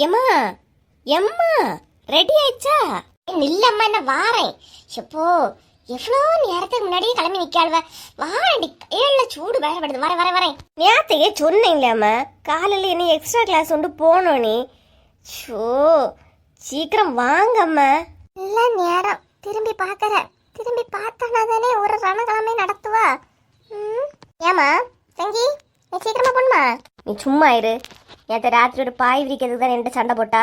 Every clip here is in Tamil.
எம்மா எம்மா ரெடி ஆயிடுச்சா? இல்லம்மா என்ன வாரேன். எப்போ எவ்வளோ நேரத்துக்கு முன்னாடியே கிளம்பி நிக்காளுவ. வாரண்டி ஏழு சூடு வேற படுது. வரேன். நேத்தையே சொன்னீங்களாம்மா காலையில் என்ன எக்ஸ்ட்ரா கிளாஸ் கொண்டு போனோம் நீ. ஷோ சீக்கிரம் வாங்கம்மா. நல்ல நேரம் திரும்பி பார்க்கறேன். திரும்பி பார்த்தானா தானே ஒரு ரணக்கிழமை நடத்துவா. ஏமா தங்கி நீ சீக்கிரமா போணுமா? நீ சும்மா இரு. நேற்று ராத்திரி ஒரு பாய் விரிக்கிறதுக்கு தான் என்கிட்ட சண்டை போட்டா.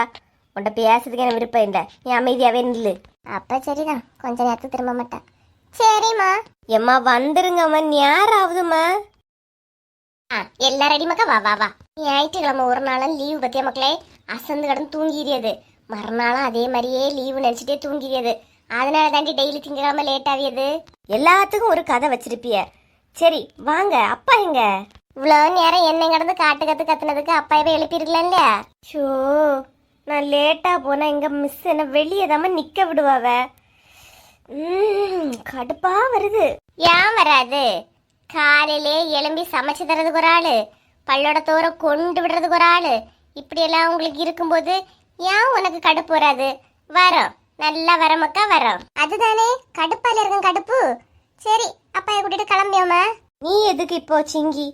உன்கிட்ட பேசுறதுக்கு எனக்கு விருப்பம் இல்லை. நீ அமைதியாவே நில்லு. அப்ப சரிதான், கொஞ்ச நேரத்துக்கு திரும்ப மாட்டேன். சரிம்மா. எம்மா வந்துருங்கம்மா, நேராகுதும்மா. எல்லா ரெடி மக்கா, வா. ஞாயிற்றுக்கிழமை ஒரு நாளும் லீவு பத்தியா மக்களே? அசந்து கடந்து தூங்கிடுது. மறுநாளும் அதே மாதிரியே லீவு நினைச்சிட்டே தூங்கிடுது. அதனால தாண்டி டெய்லி திங்கக்கிழமை லேட் ஆகியது. எல்லாத்துக்கும் ஒரு கதை வச்சிருப்பிய. சரி வாங்க. அப்பா எங்க? இவ்வளோ நேரம் என்னை கடந்து காட்டு கத்துனதுக்கு அப்பாவே எழுப்பியிருக்கலாம் இல்லையா? ஷோ நான் லேட்டா போனா எங்க மிஸ் என்ன வெளியே தாம நிக்க விடுவாவ. கடுப்பா வருது. ஏன் வராது? காலையிலே எழும்பி சமைச்சு தரதுக்கு ஒரு ஆளு, பல்லோட தோற கொண்டு விடுறதுக்கு ஒரு ஆளு, இப்படி எல்லாம் உங்களுக்கு இருக்கும்போது ஏன் உனக்கு கடுப்பு வராது? வரோம், நல்லா வரமக்கா வரோம். அதுதானே கடுப்பால இருக்கும் கடுப்பு. சரி அப்பா கூட்டிட்டு கிளம்பியோமா. நீ எதுக்கு இப்போ சிங்கி?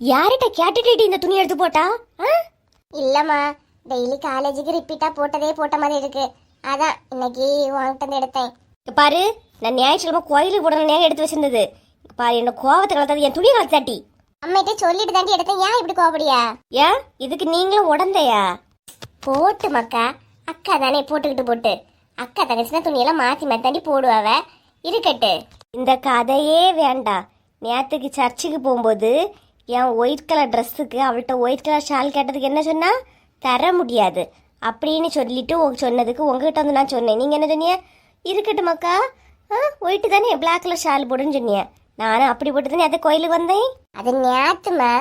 யார்கிட்ட கேட்டுட்டு இந்த துணி எடுத்து போட்டா? இல்லம்மா, டெய்லி காலேஜுக்கு ரிப்பீட்டா போட்ட மாதிரி இருக்கு. அதான் இன்னைக்கு உன்கிட்ட எடுத்தேன். பாரு, நான் ஞாயிற்றுக்கிழமை கோயிலுக்கு போட நேரம் எடுத்து வச்சிருந்தது. பாரு என்ன கோவத்தை கலத்தாது, என் துணி கலத்தாட்டி. அம்மிட்ட சொல்லிட்டு தாண்டி எடுத்தேன். ஏன் இப்படி கோவப்படியா? ஏன் இதுக்கு நீங்களும் உடந்தையா? போட்டு மக்கா, அக்கா தானே போட்டு அக்கா தங்கச்சினா துணியெல்லாம் மாத்தி தாண்டி போடுவாவ. இருக்கட்டு, இந்த கதையே வேண்டாம். நேற்றுக்கு சர்ச்சுக்கு போகும்போது என் ஒயிட் கலர் ட்ரெஸ்ஸுக்கு அவள்கிட்ட ஒயிட் கலர் ஷால் கேட்டதுக்கு என்ன சொன்னா? தர முடியாது அப்படின்னு சொல்லிட்டு சொன்னதுக்கு உங்ககிட்ட வந்து நான் சொன்னேன். நீங்கள் என்ன சொன்னீங்க? இருக்கட்டும் மக்கா, ஒயிட்டு தானே பிளாக் கலர் ஷால் போடுன்னு சொன்னீங்க. நானும் அப்படி போட்டு தானே அதை கோயிலுக்கு வந்தேன். அது நேத்துமா.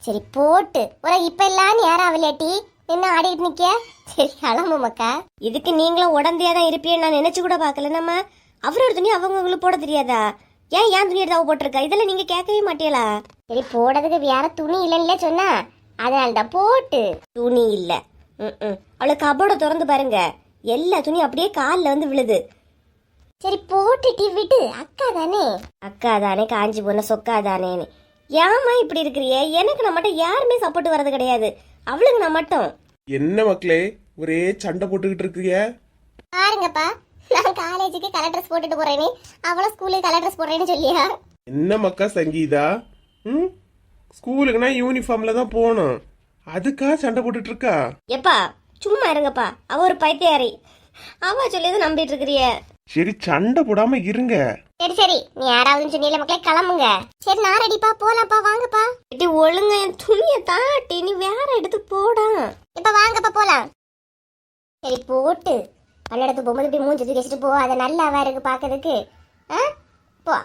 சரி போட்டு ஒரு இப்ப எல்லாம் நேரம் அவளாட்டி என்ன ஆடிட்டு நிக்க. சரி கிளம்பு மக்கா. இதுக்கு நீங்களும் உடந்தையா தான் இருப்பீன்னு நான் நினைச்சு கூட பார்க்கல. நம்ம அவரோட துணி அவங்களுக்கு போட தெரியாதா? ஏன் துணி எடுத்து அவ போட்டிருக்கா? இதெல்லாம் நீங்க கேட்கவே மாட்டீங்களா? சரி போடுறதுக்கு வேற துணி இல்லைன்னு சொன்னா அதனால்தான் போட்டு. துணி இல்ல. அவளை கபோர்ட திறந்து பாருங்க, எல்லா துணியும் அப்படியே காலில் வந்து விழுது. சரி போட்டுட்டி விட்டு. அக்கா தானே காஞ்சி போன சொக்கா தானேன்னு ஏமா இப்படி இருக்கிறிய? எனக்கு நான் மட்டும் யாருமே சப்போர்ட் வர்றது கிடையாது. அவளுக்கு நான் மட்டும். என்ன மக்களே ஒரே சண்டை போட்டுக்கிட்டு இருக்கீங்க? பாருங்கப்பா, நான் காலேஜுக்கு கலர் ட்ரெஸ் போட்டுட்டு போறேன்னு அவளை ஸ்கூலுக்கு கலர் ட்ரெஸ் போடுறேன்னு சொல்லியா? என்ன மக்கா சங்கீதா, ஸ்கூலுக்குனா யூனிஃபார்ம்ல தான் போகணும், அதுக்கா சண்டை போட்டுட்டு இருக்கா? எப்பா சும்மா இருங்கப்பா, அவ ஒரு பைத்தியாரி. அவ சொல்லியது நம்பிட்டு இருக்கிறிய. சரி சண்டை போடாம இருங்க. சரி நீ யாராவது சொன்னீங்க மக்களே, கிளம்புங்க. சரி நான் ரெடிப்பா, போலாம்ப்பா. வாங்கப்பா. இட்டி ஒழுங்க என் துணியை தாட்டி நீ வேற எடுத்து போடா. இப்ப வாங்கப்பா போலாம். சரி போட்டு பல்லடத்துக்கு போகும்போது இப்படி மூஞ்சி தூக்கி வச்சுட்டு போ. அதை நல்லாவா இருக்கு பாக்கிறதுக்கு. போ,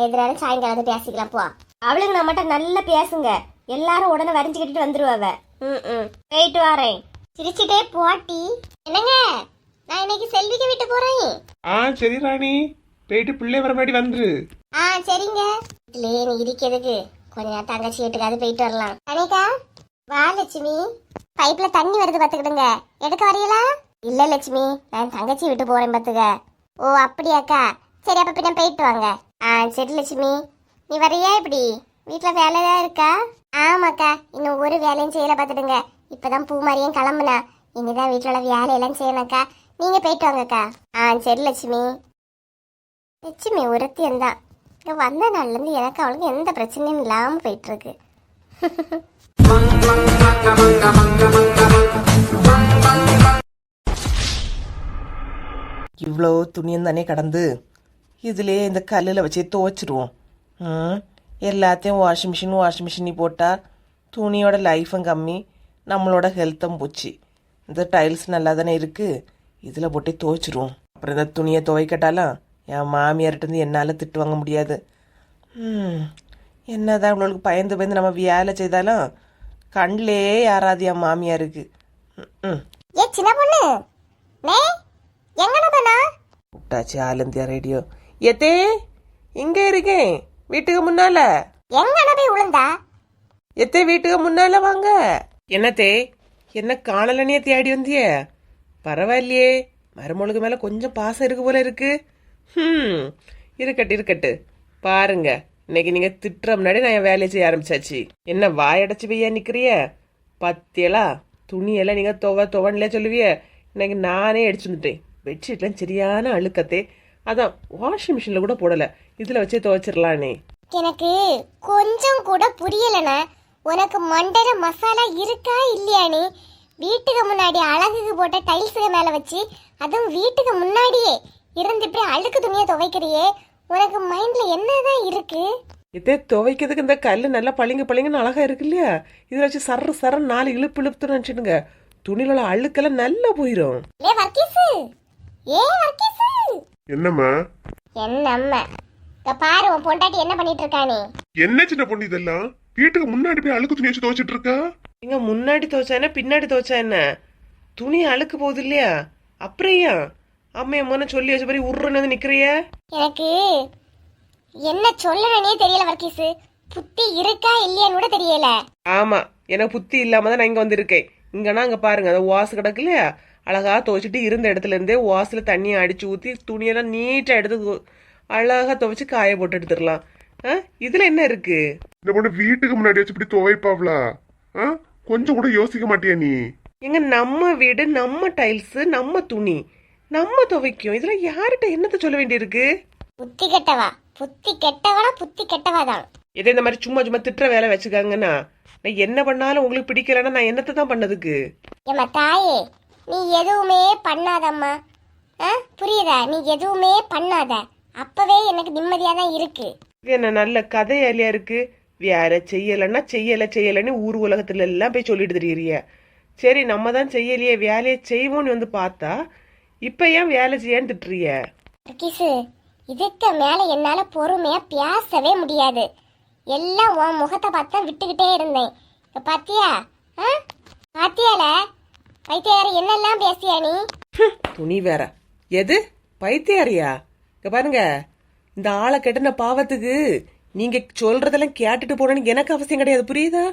எதிரான சாயங்காலம் பேசிக்கலாம். போ. அவளுங்க நான் மட்டும் நல்லா பேசுங்க, எல்லாரும் உடனே வரைஞ்சு கட்டிட்டு வந்துருவாவ. போயிட்டு வரேன். சிரிச்சுட்டே போட்டி. என்னங்க, நான் இன்னைக்கு செல்விக்கு விட்டு போறேன். சரி ராணி, போயிட்டு பிள்ளை வர முன்னாடி வந்துரு. சரிங்க. நீ இருக்கிறதுக்கு கொஞ்ச நேரம் தங்கச்சி வீட்டுக்காவது போயிட்டு வரலாம். அனிகா வா. லட்சுமி, பைப்ல தண்ணி வருது பாத்துக்கிடுங்க, எடுக்க வரீங்களா? இல்ல லட்சுமி, நான் தங்கச்சி விட்டு போறேன் பாத்துக்க. ஓ அப்படியாக்கா, சரி அப்ப பின்ன போயிட்டு வாங்க. சரி லட்சுமி, நீ வரையா? இப்படி வீட்டுல வேலைதான் இருக்கா? ஆமாக்கா, இன்னும் ஒரு வேலையும் செய்யல பாத்துடுங்க. இப்பதான் பூமாரியும் கிளம்புனா, இனிதான் வீட்டுல உள்ள வேலையெல்லாம் செய்யணும்க்கா. நீங்க போயிட்டு வாங்கக்கா. சரி லட்சுமி. லட்சுமி ஒருத்தியம் தான். இங்க வந்த நாள்ல இருந்து எனக்கு அவளுக்கு எந்த பிரச்சனையும் இல்லாம போயிட்டு இருக்கு. இவ்வளோ துணியும் தானே கடந்து இதிலே இந்த கல்லில் வச்சு துவைச்சிடுவோம். எல்லாத்தையும் வாஷிங் மிஷினி போட்டால் துணியோட லைஃபும் கம்மி, நம்மளோட ஹெல்த்தும் போச்சு. இந்த டைல்ஸ் நல்லா தானே இருக்குது, இதில் போட்டு துவைச்சிடுவோம். அப்புறம் இந்த துணியை துவைக்கட்டாலும் என் மாமியார்கிட்ட என்னால் திட்டு வாங்க முடியாது. என்னதான் இவ்வளோக்கு பயந்து நம்ம வேலை செய்தாலும் கண்ணிலே யாராவது என் மாமியாருக்கு. விட்டாச்சு ஆலந்தியா ரேடியோ. எத்தே இங்க இருக்கேன், வீட்டுக்கு முன்னால. எத்தே வீட்டுக்கு முன்னால வாங்க. என்னத்தே என்ன காணலனே தேடி வந்தியே? பரவாயில்லையே, மருமகளுக்கு மேல கொஞ்சம் பாசம் இருக்கு போல இருக்கு. இருக்கட்டு இருக்கட்டு. பாருங்க, இன்னைக்கு நீங்க திட்டுற முன்னாடி நான் என் வேலையை செய்ய ஆரம்பிச்சாச்சு. என்ன வாயடைச்சு பையா நிக்கிறிய? பத்தியலா துணியெல்லாம் நீங்க துவன்ல சொல்லுவிய. இன்னைக்கு நானே அடிச்சு வந்துட்டேன். பெட்ஷீட்லாம் சரியான அழுக்கத்தே. அதான் வாஷிங் மிஷின்ல கூட போடல, இதுல வச்சே துவைச்சிடலானே. எனக்கு கொஞ்சம் கூட புரியலண்ணா. உனக்கு மண்டையில மசாலா இருக்கா இல்லையா? நீ வீட்டுக்கு முன்னாடி அழகுக்கு போட்ட டைல்ஸுக்கு மேல வச்சு, அதுவும் வீட்டுக்கு முன்னாடியே இருந்து இப்படி அழுக்கு துணியை துவைக்கிறியே, உனக்கு மைண்ட்ல என்னதான் இருக்கு? இதே துவைக்கிறதுக்கு இந்த கல்லு நல்லா பளிங்குன்னு அழகா இருக்கு இல்லையா? இதுல வச்சு சர 4 இழுப்பு நினைச்சிடுங்க, துணியில உள்ள அழுக்கெல்லாம் நல்லா போயிடும். ஏ வர்க்கீஸு, ஏ வர்க்கீஸு. என்னம்மா? என்னம்மா? இங்க பாரு, உன் பொண்டாட்டி என்ன பண்ணிட்டு இருக்கானே. என்ன சின்ன பொண்ணு இதெல்லாம்? வீட்டுக்கு முன்னாடி போய் அழுக்கு துணி வச்சு துவைச்சிட்டு இருக்கா? இங்க முன்னாடி துவைச்சா என்ன பின்னாடி துவைச்சா என்ன, துணி அழுக்கு போகுது இல்லையா? அப்புறம் ஏன் அம்மைய முன்ன சொல்லி வச்ச மாதிரி உருன்னு வந்து நிக்கிறிய? எனக்கு என்ன சொல்லணும்னே தெரியல வர்க்கீஸு. புத்தி இருக்கா இல்லையான்னு கூட தெரியல. ஆமா, எனக்கு புத்தி இல்லாம தான் நான் இங்க வந்திருக்கேன். இங்கன்னா அங்க பாருங்க, அந்த வாசு கிடக்கு இல்லையா, அழகா துவைச்சிட்டு இருந்த இடத்துல இருந்தே வாசுல தண்ணியை அடிச்சு ஊத்தி துணியெல்லாம் நீட்டா எடுத்து அழகா துவைச்சு காய போட்டு எடுத்துடலாம். இதுல என்ன இருக்கு? இந்த பொண்ணு வீட்டுக்கு முன்னாடி வச்சு இப்படி துவைப்பாவளா? கொஞ்சம் கூட யோசிக்க மாட்டியா நீ? எங்க நம்ம வீடு, நம்ம டைல்ஸ், நம்ம துணி, நம்ம துவைக்கும். இதுல யார்கிட்ட என்னத்த சொல்ல வேண்டியிருக்கு? புத்தி கெட்டவா, புத்தி கெட்டவனா புத்தி கெட்டவாதான். இதே இந்த மாதிரி சும்மா திட்டுற வேலை வச்சுக்காங்கன்னா, நான் என்ன பண்ணாலும் உங்களுக்கு பிடிக்கலன்னா நான் என்னத்தை தான் பண்ணதுக்கு? ஏம்மா தாயே, நீ எதுவுமே பண்ணாதம்மா. புரியுதா? நீ எதுவுமே பண்ணாத, அப்பவே எனக்கு நிம்மதியா தான் இருக்கு. இது என்ன நல்ல கதையாலியா இருக்கு? வேற செய்யலைன்னா செய்யலன்னு ஊர் உலகத்துல எல்லாம் போய் சொல்லிட்டு தெரியுறிய. சரி, நம்ம தான் செய்யலையே, வேலையை செய்வோன்னு வந்து பார்த்தா இப்ப ஏன் வேலை செய்யான்னு திட்டுறிய? கிசு, இதுக்கு மேல என்னால பொறுமையா பேசவே முடியாது. எல்லாம் உன் முகத்தை பார்த்தா விட்டுக்கிட்டே இருந்தேன். இப்ப பாத்தியா? பாத்தியால பைத்தியார என்னெல்லாம் பேசியா நீ? துணி வேற எது பைத்தியாரியா? இங்க பாருங்க, இந்த ஆளை கெட்டின பாவத்துக்கு நீங்க சொல்றதெல்லாம் கேட்டுட்டு போறேன்னு எனக்கு அவசியம் கிடையாது, புரியுதா?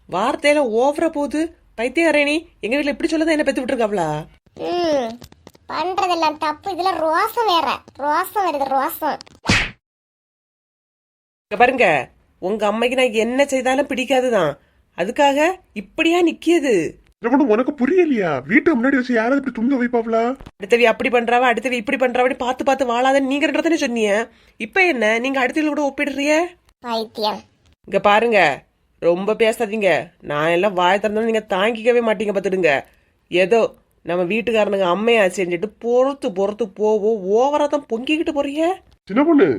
வார்த்தையில ஓவரா போகுது. பைத்தியாரேனி எங்க வீட்டுல இப்படி சொல்லதான் என்ன பெத்து விட்டுருக்காவளா? பண்றதெல்லாம் தப்பு. இதுல ரோசம் வேற, ரோசம் வருது, ரோசம். இங்க பாருங்க, உங்க அம்மைக்கு நான் என்ன செய்தாலும் பிடிக்காதுதான், அதுக்காக இப்படியா நிக்கியது? உனக்கு புரியலையா? வீட்டுக்கு முன்னாடி வச்சு யாராவது இப்படி துணி துவைப்பாவளா? அடுத்தவி அப்படி பண்றாவா, அடுத்தவி இப்படி பண்றாவா, பார்த்து வாழாதன்னு நீங்க ரெண்டு சொன்னீங்க. இப்ப என்ன நீங்க அடுத்தவங்க கூட ஒப்பிடுறிய? பைத்தியம். இங்க பாருங்க, ரொம்ப பேசாதீங்க. நான் எல்லாம் வாய திறந்தாலும் நீங்க தாங்கிக்கவே மாட்டீங்க பாத்துடுங்க. ஏதோ நம்ம வீட்டுக்காரனுங்க அம்மையா செஞ்சுட்டு பொறுத்து போவோம், ஓவரா தான் பொங்கிக்கிட்டு போறீங்க. சின்ன பொண்ணு,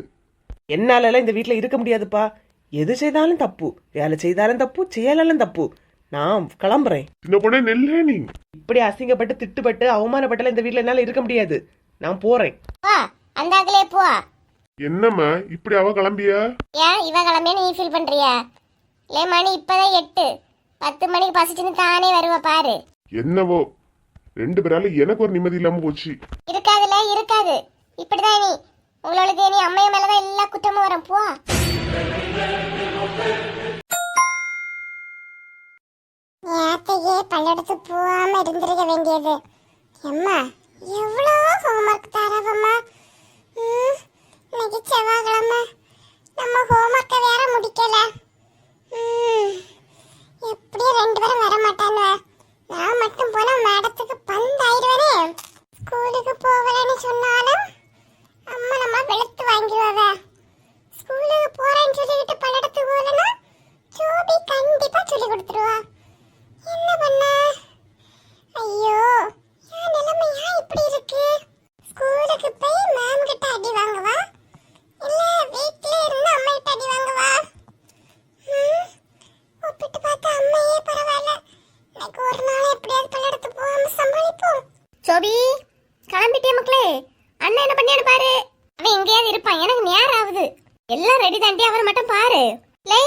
என்னால எல்லாம் இந்த வீட்டுல இருக்க முடியாதுப்பா. எது செய்தாலும் தப்பு, வேலை செய்தாலும் தப்பு, செய்யலாம் தப்பு. நான் கிளம்புறேன். சின்ன பொண்ணே நெல்லே, நீ இப்படி அசிங்கப்பட்டு திட்டுப்பட்டு அவமானப்பட்டல இந்த வீட்டுல என்னால இருக்க முடியாது. நான் போறேன். அந்தாங்களே போ. என்னம்மா இப்படி அவ கிளம்பியா? ஏன் இவ கிளம்பியா நீ ஃபீல் பண்றியா? லே மணி இப்பதான் 8, 10 மணிக்கு பசிச்சுன்னு தானே வருவ பாரு. என்னவோ 2 பேரால எனக்கு ஒரு நிம்மதி இல்லாம போச்சு. இருக்காதுல, இருக்காது. இப்படிதான் நீ, உங்களுக்கு நீ அம்மைய மேலதான் எல்லா குற்றமும் வரும். போ. நேத்தையே பல்லெடுத்து போகாம இருந்திருக்க வேண்டியது. அம்மா எவ்வளோ ஹோம்ஒர்க் தரவம்மா. இன்னைக்கு செவ்வாய்க்கிழமை, நம்ம ஹோம்ஒர்க்கை வேற முடிக்கல. எப்படியும் 2 பேரும் வர மாட்டானுவ. நான் மட்டும் போனா மேடத்துக்கு பந்தாயிடுவேனே. ஸ்கூலுக்கு போகலன்னு சொன்னாலும் அம்மா நம்ம வெளுத்து வாங்கிடுவாவ. ஸ்கூலுக்கு போறேன்னு சொல்லிக்கிட்டு பல்லெடுத்து போகலன்னா ஜோபி கண்டிப்பா சொல்லி கொடுத்துருவா. என்ன பண்ண? ஐயோ, என் நிலைமை ஏன் இப்படி இருக்கு? ஸ்கூலுக்கு போய் மேம் கிட்ட அடி வாங்குவா, இல்ல வீட்ல இருந்து அம்மா கிட்ட அடி வாங்குவா? ஒப்பிட்டு பார்த்தா அம்மையே பரவாயில்ல. எனக்கு ஒரு நாள் எப்படியாவது பல்லெடுத்து போகாம சமாளிப்போம். சோபி, கிளம்பிட்டே மக்களே. அண்ணன் என்ன பண்ணியான்னு பாரு. அவன் எங்கேயாவது இருப்பான், எனக்கு நேரம் ஆகுது. எல்லாம் ரெடி தாண்டி, அவரை மட்டும் பாரு. லே,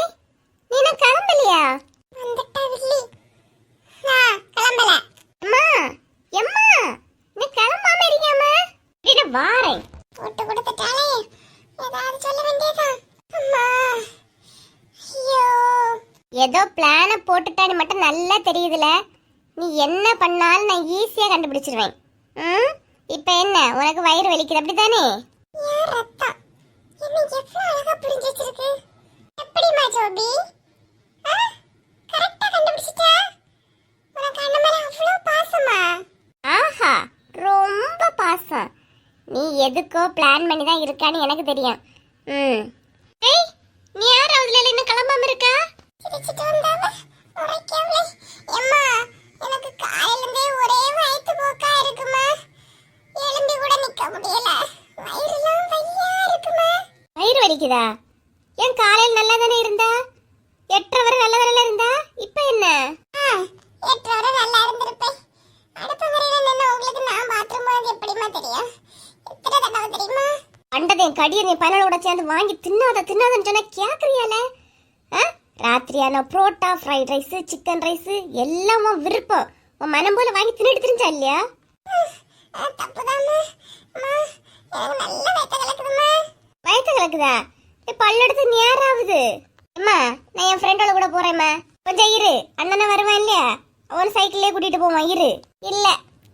நீ என்ன கிளம்பலையா? வந்துட்டா வில்லி. கிளம்பல. அம்மா, எம்மா, நீ கிளம்பாம இருக்கியாமா? இது வாரேன். போட்டு கொடுத்துட்டாலே ஏதாவது சொல்ல வேண்டியதான். அம்மா, ஐயோ, ஏதோ பிளான போட்டுட்டான்னு மட்டும் நல்லா தெரியுதுல. நீ என்ன பண்ணாலும் நான் ஈஸியா கண்டுபிடிச்சிருவேன். ம், இப்ப என்ன உனக்கு வயிறு வலிக்குது அப்படிதானே? ரத்தம் என்ன எவ்வளவு அழகா புரிஞ்சு வச்சிருக்கு. எப்படிமா ஜோபி? கரெக்டா கண்டுபிடிச்சிட்டா? உனக்கு அண்ணன் மேல அவ்வளவு பாசமா? ஆஹா, ரொம்ப பாசம். நீ எதுக்கோ பிளான் பண்ணி தான் இருக்கான்னு எனக்கு தெரியும். ம், ஏய், நீ யார் அதுல இன்னும் கிளம்பாம இருக்கா? சிரிச்சிட்டு வந்தாவ உரைக்கவே. அம்மா, எனக்கு காலையில இருந்தே ஒரே வயித்து போக்கா இருக்குமா. எழும்பி கூட நிக்க முடியல. வயிறுலாம் வலியா இருக்குமா. வயிறு வலிக்குதா? ஏன் காலையில நல்லா தானே இருந்தா? 8:30 வரை நல்லா தானே இருந்தா? இப்ப என்ன? 8:30 வரை நல்லா இருந்திருப்பேன். அடுத்த முறையில நின்னு உங்களுக்கு நான் பாத்ரூம் போறது எப்படிமா தெரியும்? எத்தனை தடவை தெரியுமா? அண்டதையும் கடியை பையனோட சேர்ந்து வாங்கி தின்னாதன்னு சொன்னா கேக்குறியால? ராத்திரியான parotta, fried rice, chicken rice எல்லாம் உன் விருப்பம். உன் மனம் போல வாங்கி தின்னுட்டு தெரிஞ்சா இல்லையா? வயத்த கலக்குதா? பல்லு எடுத்து நேராகுது. அம்மா, நான் என் ஃப்ரெண்டோட கூட போறேம்மா. கொஞ்சம் இரு, அண்ணனை வருவான் இல்லையா? அவன் சைக்கிள்லயே கூட்டிட்டு போவான். இரு. இல்ல,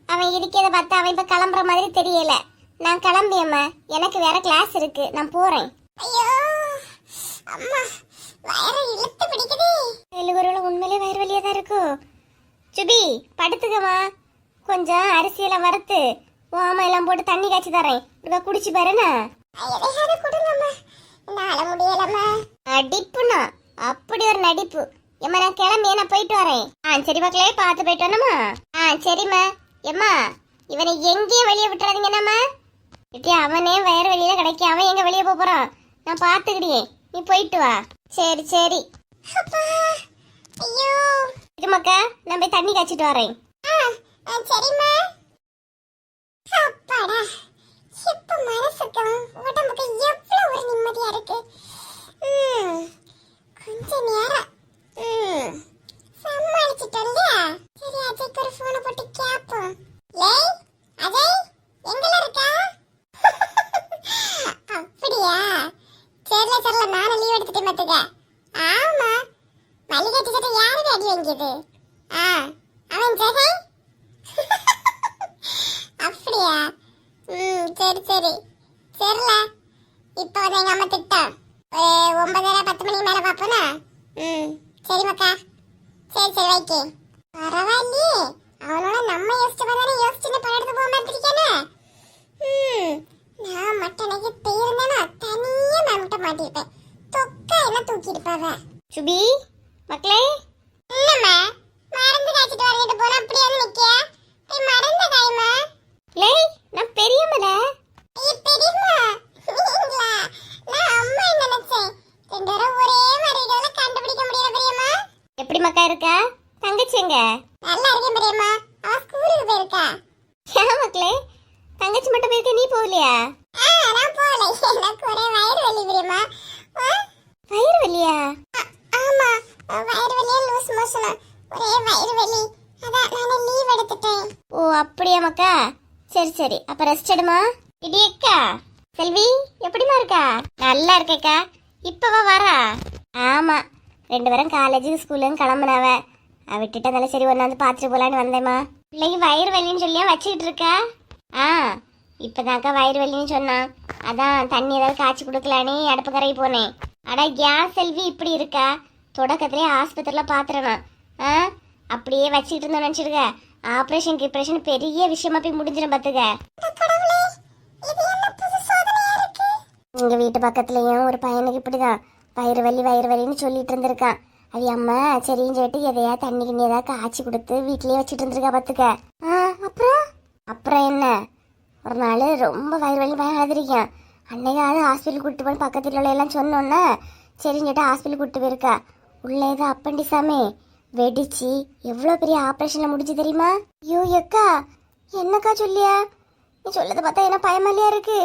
அவன் இருக்கிறத பார்த்தா அவன் இப்ப கிளம்புற மாதிரி தெரியல. நான் கிளம்பியம்மா, எனக்கு வேற கிளாஸ் இருக்கு, நான் போறேன். ஐயோ அம்மா, வயிறு இழுத்து பிடிக்குது. ஒருவேளை உண்மையிலே வயிறு வலியா தான் இருக்கும். சுபி, படுத்துக்கம்மா. கொஞ்சம் அரிசியெல்லாம் வறுத்து ஓமா எல்லாம் போட்டு தண்ணி காய்ச்சி தரேன், இருக்கா குடிச்சு பாருண்ணா. நடிப்புண்ணா, அப்படி ஒரு நடிப்பு. எம்மா, நான் கிளம்பி நான் போயிட்டு வரேன். சரி மக்களே, பார்த்து போயிட்டு வரணுமா? சரிம்மா. எம்மா, இவனை எங்கேயும் வெளியே விட்டுறாதீங்கண்ணாம்மா. அவனே வயிறு வெளியில கிடைக்க அவன் எங்க வெளியே போறான், நான் பாத்துக்கிட்டே. நீ போயிட்டு வா. சரி சரி. ஐயோ, இது மக்கா, நான் போய் தண்ணி காய்ச்சிட்டு வரேன். சரிம்மா. அப்பாடா, இப்ப மனசுக்கும் உடம்புக்கு எவ்வளவு ஒரு நிம்மதியா இருக்கு. கொஞ்ச நேரம் சமாளிச்சிட்டோம் இல்லையா? சரி, அஜய்க்கு ஒரு போனை போட்டு கேப்போம். லேய் அஜய், எங்கல இருக்கா? அப்படியா? சரில நானும் லீவ் எடுத்துட்டேன் பாத்துக்க. ஆமா, மல்லிகை டிஷர்ட் யாரு அடி வாங்கியது? அவன் ஜெகன். அப்படியா? சரி சரி. சரில, இப்போ வந்து எங்க அம்மா திட்டம் ஒரு 9:30 10 மணி மேல பாப்போனா? சரி மக்கா. சரி சரி, வைக்கே. பரவாயில்லையே, அவனோட நம்ம யோசிச்சுன்னு படம் எடுத்து போக மாட்டிருக்கேனே. நான் மட்டும் எனக்கு தேர்ந்தேனா தனியா மேம்கிட்ட மாட்டிருப்பேன். தொக்கா என்ன தூக்கி இருப்பாவ. சுபி மக்களே, என்னம்மா மறந்து காய்ச்சிட்டு வரங்கிட்டு போனா அப்படியே வந்து நிக்கியா? மறந்த காயமா? லேய், நான் பெரியம்மல. பெரியம்மா நீங்களா? நான் அம்மா நினைச்சேன். ரெண்டு பேரும் ஒரே மாதிரி இதெல்லாம் கண்டுபிடிக்க முடியல பெரியம்மா. எப்படி மக்கா இருக்கா? தங்கச்சிங்க நல்லா இருக்கேன் பெரியம்மா. அவ ஸ்கூலுக்கு போயிருக்கா. ஏன் மக்களே, தங்கச்சி மட்டும் போயிருக்க, நீ போகலையா? நான் போகல, எனக்கு ஒரே வயிறு வலி பெரியம்மா. வயிறு வலியா? ஆமா, வயிறு வலியா லூஸ் மோஷன், ஒரே வயிறு வலி. அதான் நான் லீவ் எடுத்துட்டேன். ஓ அப்படியா மக்கா? சரி சரி, அப்ப ரெஸ்ட் எடுமா. இடி அக்கா, செல்வி எப்படிமா இருக்கா? நல்லா இருக்கேக்கா. இப்பவா வரா? ஆமா, 2 பேரும் காலேஜுக்கு ஸ்கூலுன்னு கிளம்புனாவ. விட்டுட்டதால சரி ஒன்று வந்து பார்த்துட்டு போலான்னு வந்தேம்மா. பிள்ளைக்கு வயிறு வலின்னு சொல்லியா வச்சுக்கிட்டு இருக்கா? இப்பதாக்கா வயிறு வலின்னு சொன்னான். அதான் தண்ணி ஏதாவது காய்ச்சி கொடுக்கலானே அடுப்பு கரையை போனேன். அடா ஏன் செல்வி இப்படி இருக்கா? தொடக்கத்திலே ஆஸ்பத்திரியில பாத்துறேன். அப்படியே வச்சுக்கிட்டு இருந்தோம் நினைச்சிருக்க. ஆப்ரேஷன் பெரிய விஷயமா போய் முடிஞ்சிடும் பாத்துக்க. உங்க வீட்டு பக்கத்துலயும் ஒரு பையனுக்கு இப்படிதான் வயிறு வலின்னு சொல்லிட்டு இருந்திருக்கான். அது அம்மா சரின்னு சொல்லிட்டு எதையா தண்ணி கிண்ணி ஏதாவது காய்ச்சி கொடுத்து வீட்லயே வச்சுட்டு இருந்திருக்கா பாத்துக்க. அப்புறம் என்ன, ஒரு நாள் ரொம்ப வயிறு வலி பயம் அழுதுருக்கேன். அன்னைக்காவது ஹாஸ்பிட்டல் கூப்பிட்டு போய் பக்கத்துல உள்ள எல்லாம் சொன்னோன்னா சரின்னு சொல்லிட்டு ஹாஸ்பிட்டல் கூப்பிட்டு போயிருக்கா. உள்ள ஏதோ அப்பண்டிசாமே வெடிச்சு எவ்வளோ பெரிய ஆப்ரேஷன்ல முடிஞ்சு தெரியுமா? ஐயோ அக்கா, என்னக்கா சொல்லியா? நீ சொல்லதை பார்த்தா என்ன பயமாலியா இருக்கு.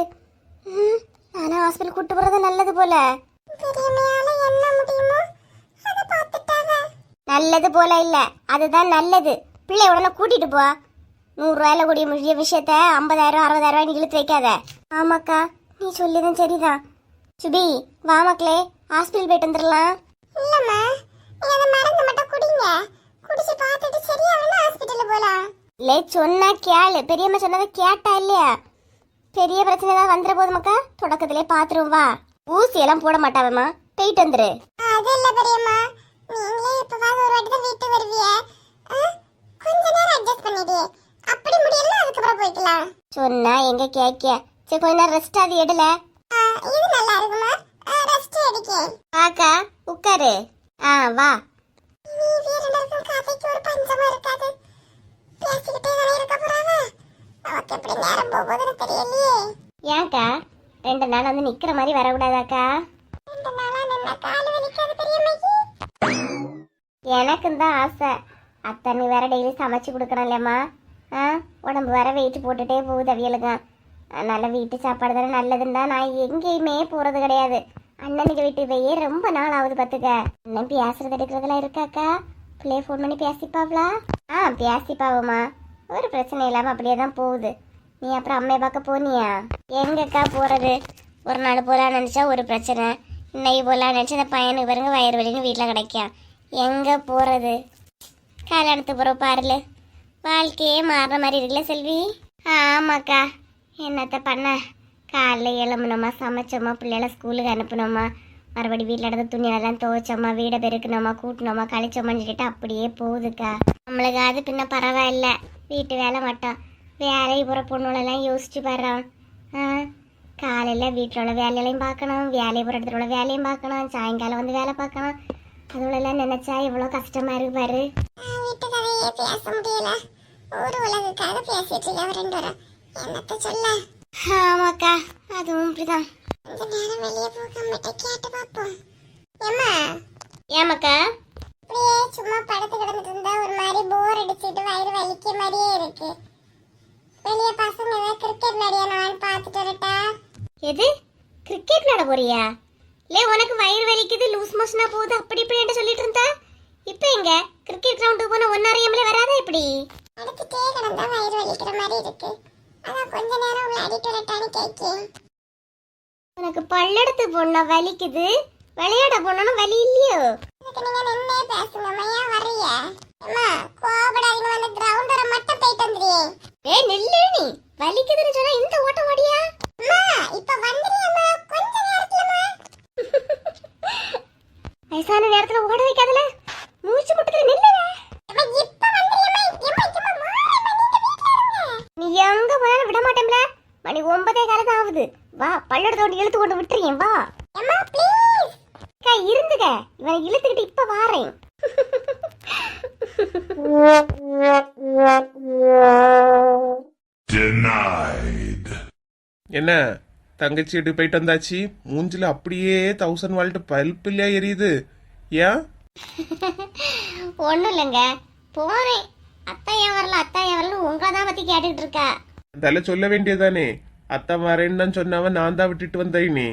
நானா ஹாஸ்பிட்டல் கூட்டு போறது நல்லது போல. நல்லது போல இல்ல, அதுதான் நல்லது. பிள்ளை உடனே கூட்டிட்டு போ. 100 ரூபாயில கூடிய முடிய விஷயத்த 50,000 60,000 இழுத்து வைக்காத. ஆமாக்கா, நீ சொல்லிதான் சரிதான். சுபி வா மக்களே, ஹாஸ்பிட்டல் போயிட்டு வந்துடலாம். இல்லம்மா, நீ அதை மருந்து மட்டும் குடிங்க. குடிச்சு பார்த்துட்டு சரியாகல ஹாஸ்பிடல்ல போலாம். லே சொன்னா கேளு, பெரியம்மா சொன்னதை கேட்டா இல்லையா? பெரிய பிரச்சனை தான் வந்துற போது மக்கா, தொடக்கத்திலே பாத்துரும் வா. ஊசி எல்லாம் போட மாட்டாவம்மா, போயிட்டு வந்துரு. அது இல்ல பெரியம்மா, நீங்களே எப்பவாவது ஒரு வாட்டி தான் வீட்டு வருவிய, கொஞ்ச நேரம் அட்ஜஸ்ட் பண்ணிடு. அப்படி முடியல அதுக்கப்புறம் போய்க்கலாம். சொன்னா எங்க கேக்க? சரி கொஞ்ச நேரம் ரெஸ்ட் ஆதி எடுல. இது நல்லா இருக்குமா? ரெஸ்ட் எடுக்க. ஆக்கா உட்காரு. வா. நீ வேற நேரம் காதைக்கு ஒரு பஞ்சமா இருக்காது. பேசிக்கிட்டே தானே இருக்க போறாங்க. நமக்கு எப்படி நேரம் போகுதுன்னு தெரியலையே. ஏன்க்கா 2 நாள் வந்து நிக்கிற மாதிரி வரக்கூடாதாக்கா? 2 நாளா நின்னா கால் வலிக்காது பெரியம்மைக்கு. எனக்கும் தான் ஆசை. அத்தனை வேற டெய்லி சமைச்சு கொடுக்கணும் இல்லையம்மா. உடம்பு வேற வெயிட் போட்டுட்டே போகுது அவியலுங்க. அதனால வீட்டு சாப்பாடு தானே நல்லதுன்னு தான் நான் எங்கேயுமே போறது கிடையாது. அண்ணனுக்கு வீட்டு போயே ரொம்ப நாள் ஆகுது பார்த்துக்க. அண்ணன் பேசுறது எடுக்கிறதுலாம் இருக்காக்கா? பிள்ளைய ஃபோன் பண்ணி பேசிப்பாவளா? பேசிப்பாவுமா, ஒரு பிரச்சனை இல்லாமல் அப்படியே தான் போகுது. நீ அப்புறம் அம்மையை பார்க்க போனியா? எங்கக்கா போகிறது? ஒரு நாள் போகலான்னு நினச்சா ஒரு பிரச்சனை, இன்னைக்கு போகலான்னு நினச்சா இந்த பையனுக்கு பாருங்க வயிறு வலின்னு வீட்டில் கிடைக்கும். எங்கே போகிறது? கல்யாணத்துக்கு போகிற பாருல வாழ்க்கையே மாறுற மாதிரி இருக்குல்ல செல்வி? ஆமாக்கா, என்னத்த பண்ண? காலைல எழும்பணுமா, சமைச்சோமா, பிள்ளைகளை ஸ்கூலுக்கு அனுப்பணுமா, மறுபடி வீட்டில் நடந்த துணியெல்லாம் துவைச்சோமா, வீடை பெருக்கணுமா, கூட்டணுமா, கழிச்சோமான்னு சொல்லிட்டு அப்படியே போகுதுக்கா. நம்மளுக்கு அது பின்ன பரவாயில்ல, வீட்டு வேலை மட்டும். வேலைக்கு போகிற பொண்ணுகளெல்லாம் யோசிச்சு பாடுறான். காலையில் வீட்டில் உள்ள வேலைகளையும் பார்க்கணும், வேலையை போகிற இடத்துல உள்ள வேலையும் பார்க்கணும், சாயங்காலம் வந்து வேலை பார்க்கணும். அதுகளெல்லாம் நினைச்சா எவ்வளோ கஷ்டமா இருக்கு பாரு. வீட்டு கதையே பேச முடியல, ஒரு உலகுக்காக பேசிட்டு இருக்க 2 வரும். என்னத்த சொல்ல? ஆமாக்கா, அதுவும் இப்படிதான். கொஞ்ச நேரம் வெளியே போக மட்டும் கேட்டு பார்ப்போம். ஏமாக்கா இப்படியே சும்மா படுத்து கிடந்துட்டு இருந்தா ஒரு மாதிரி போர் அடிச்சுட்டு வயிறு வலிக்க மாதிரியே இருக்கு. வெளியே பசங்க கிரிக்கெட் விளையாடணும்னு பார்த்துட்டு வரட்டா? எது கிரிக்கெட் விளையாட போறியா? இல்லை உனக்கு வயிறு வலிக்குது, லூஸ் மோஷனா போகுது, அப்படி இப்படி சொல்லிட்டு இருந்தா இப்போ எங்க கிரிக்கெட் கிரவுண்டுக்கு போன 1 hour வராதா? இப்படி அடுத்துட்டே கிடந்தா வயிறு வலிக்கிற மாதிரி இருக்கு. அதான் கொஞ்ச நேரம் விளையாடிட்டு வரட்டான்னு கேட்கேன். உனக்கு பல்லெடுத்து போனா வலிக்குது, விளையாட போனா வலி இல்லையோ? இதுக்கு நீங்க நின்னே பேசுங்க. ஏன் வர்றீங்க? அம்மா கோபப்படாதீங்க, வந்து கிரவுண்ட் வர மட்டும் போயிட்டு வந்துறியே. நில்லு, நீ வலிக்குதுன்னு சொன்னா இந்த ஓட்ட ஓடியா? அம்மா இப்ப வந்துறியம்மா, கொஞ்ச நேரத்துலமா. வயசான நேரத்துல ஓட வைக்காதல, மூச்சு முட்டுக்கிற நில்லுங்க. இப்ப வந்துறியம்மா, நீ எங்க போனாலும் விட மாட்டேன்ல. மணி 9:15 ஆகுது. வா, பல்லடத்தோடு இழுத்து கொண்டு விட்டுறேன். வா அம்மா ப்ளீஸ். கா இருந்துக, இவனை இழுத்துக்கிட்டு இப்ப வாரேன். Denied. என்ன தங்கச்சி வீட்டுக்கு போயிட்டு வந்தாச்சு, மூஞ்சில அப்படியே 1000 வால்ட் பல்ப் இல்லையா எரியுது? ஏன்? ஒண்ணும் இல்லைங்க, போறேன். அத்தா ஏன் வரல, அத்தா ஏன் வரல உங்களை தான் பத்தி கேட்டுக்கிட்டு இருக்கா. அதெல்லாம் சொல்ல வேண்டியதானே? அத்தை வரேன்னு தான் சொன்னவன் நான் தான் விட்டுட்டு வந்தேனே.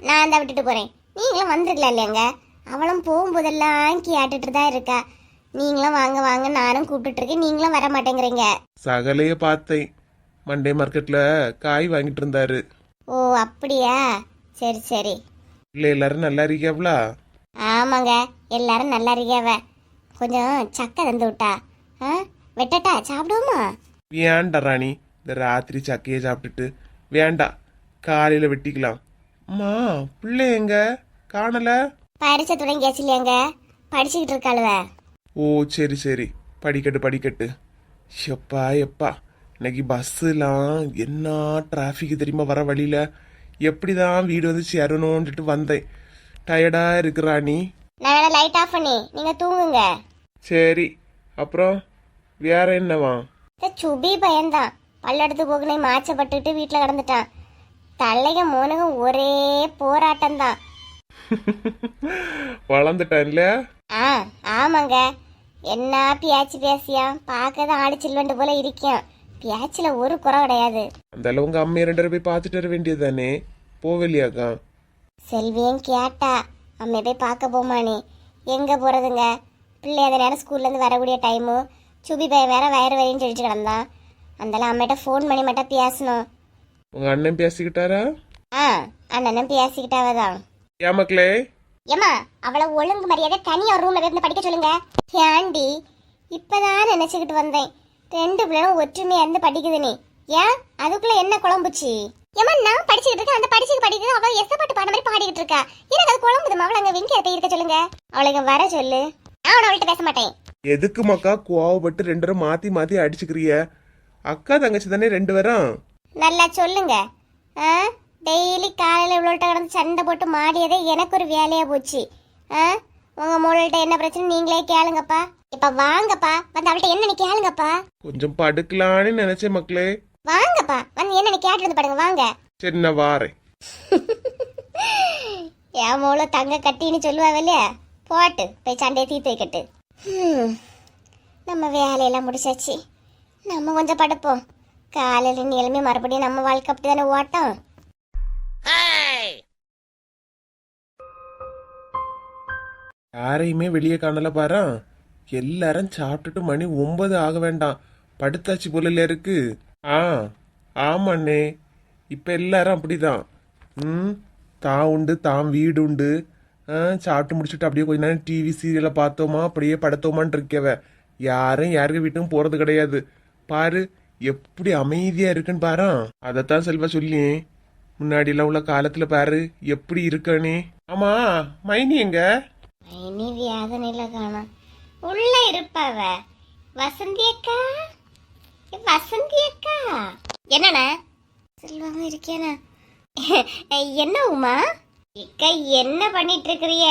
நான் தான் விட்டுட்டு போறேன். நீங்களும் வந்துருக்கலாம் இல்லையாங்க? அவளும் போகும்போதெல்லாம் கேட்டுட்டு தான் இருக்கா. நீங்களும் வாங்க வாங்க நானும் கூப்பிட்டு இருக்கேன், நீங்களும் வர மாட்டேங்கிறீங்க. சகலைய பார்த்தேன், மண்டே மார்க்கெட்ல காய் வாங்கிட்டு இருந்தாரு. ஓ அப்படியா? சரி சரி. இல்லை எல்லாரும் நல்லா இருக்கியாவ்ளா? ஆமாங்க, எல்லாரும் நல்லா இருக்கியாவ. கொஞ்சம் சக்கை தந்து விட்டா. வெட்டட்டா, சாப்பிடுவோமா? வேண்டா ராணி, இந்த ராத்திரி சக்கையை சாப்பிட்டுட்டு வேண்டாம், காலையில வெட்டிக்கலாம். அம்மா பிள்ளை எங்க காணல? பரிச்சை தொடங்கியாச்சு இல்லையாங்க, படிச்சுக்கிட்டு இருக்காளுவ. ஓ சரி சரி, படிக்கட்டு. எப்பா எப்பா, இன்னைக்கு பஸ்ஸுலாம் என்ன டிராஃபிக் தெரியுமா? வர வழியில எப்படிதான் வீடு வந்து சேரணும்னுட்டு வந்தேன். டயர்டா இருக்கு ராணி. நான் வேணா லைட் ஆஃப் பண்ணி நீங்க தூங்குங்க. சரி, அப்புறம் வேற என்னவா? சுபி பையன்தான் பல்லெடுத்து போகணும் மாச்சப்பட்டுட்டு வீட்டில் கிடந்துட்டான். தலைக மோனகம் ஒரே போராட்டம் தான். வளர்ந்துட்டான்ல? ஆமாங்க, என்ன பேச்சு பேசியா, பார்க்கதான் ஆடு சில்வண்டு போல இருக்கான். பேச்சுல ஒரு குறை கிடையாது. அந்த உங்க அம்மையை 2 போய் பார்த்துட்டு வர வேண்டியதானே, போகலையாக்கா? செல்வியும் கேட்டா, அம்மையை போய் பார்க்க போமானே. எங்க போறதுங்க, பிள்ளை அந்த நேரம் ஸ்கூல்லேருந்து வரக்கூடிய டைமு. சுபி பையன் வேற வயிறு வரையும் சொல்லிட்டு கிடந்தான். அதெல்லாம் அம்மையிட்ட ஃபோன் பண்ணி மட்டும் பேசணும். உங்க அண்ணன் பேசிக்கிட்டாரா? அண்ணனும் பேசிக்கிட்டாவதான். ஏன் மக்களே? ஏமா அவளை ஒழுங்கு மரியாதை தனியா ஒரு ரூம்ல இருந்து படிக்க சொல்லுங்க. ஏண்டி இப்பதான் நினைச்சுக்கிட்டு வந்தேன், 2 பிள்ளைகளும் ஒற்றுமையா இருந்து படிக்குது நீ. ஏன் அதுக்குள்ள என்ன குழம்புச்சு? ஏமா நான் படிச்சுக்கிட்டு இருக்கேன், அந்த படிக்கிறது அவ எசப்பாட்டு பாட மாதிரி பாடிக்கிட்டு இருக்கா. எனக்கு அது குழம்புதுமா. அவளை அங்க வெங்கிய போய் இருக்க சொல்லுங்க, அவளை இங்க வர சொல்லு. நான் அவள்கிட்ட பேச மாட்டேன். எதுக்கு மக்கா கோவப்பட்டு 2 பேரும் மாத்தி மாத்தி அடிச்சுக்கிறிய? அக்கா தங்கச்சி தானே 2 பேரும். நல்லா சொல்லுங்க. டெய்லி காலையில இவ்வளோட்ட கடந்து சண்டை போட்டு மாடியதே எனக்கு ஒரு வேலையா போச்சு. உங்க மூளைகிட்ட என்ன பிரச்சனை நீங்களே கேளுங்கப்பா. இப்ப வாங்கப்பா, வந்து அவள்கிட்ட என்ன கேளுங்கப்பா. கொஞ்சம் படுக்கலான்னு நினைச்சேன் மக்களே. வாங்கப்பா, வந்து என்ன கேட்டு வந்து படுங்க வாங்க. சரி நான் வாரேன். என் மூளை தங்க கட்டின்னு சொல்லுவாங்க இல்லையா, போட்டு போய் சண்டையை தீர்த்து வைக்கட்டு. நம்ம வேலையெல்லாம் முடிச்சாச்சு, நம்ம கொஞ்சம் படுப்போம். காலையில் நிலைமை மறுபடியும் நம்ம வாழ்க்கை அப்படிதானே ஓட்டம். யாரையுமே வெளியே காணல பாரு. எல்லாரும் சாப்பிட்டுட்டு மணி 9 ஆக வேண்டாம், படுத்தாச்சு போல இருக்கு. ஆமாண்ணே, இப்ப எல்லாரும் அப்படிதான். தான் உண்டு தான் வீடு உண்டு. சாப்பிட்டு முடிச்சுட்டு அப்படியே கொஞ்ச நேரம் டிவி சீரியலை பார்த்தோமா அப்படியே படுத்தோமான்னு இருக்கவ. யாரும் யாருக்கு வீட்டுக்கும் போறது கிடையாது. பாரு எப்படி அமைதியா இருக்குன்னு பாரு. அதைத்தான் செல்வா சொல்லி முன்னாடி எல்லாம் உள்ள காலத்துல பாரு எப்படி இருக்கனே. ஆமா மைனி எங்க? மைனி வேதனையில காணோம், உள்ள இருப்பாவ. வசந்தி அக்கா, வசந்தி அக்கா. என்னண்ணா செல்வாங்க இருக்கேனா? என்ன உமா இக்கா என்ன பண்ணிட்டு இருக்கிறிய?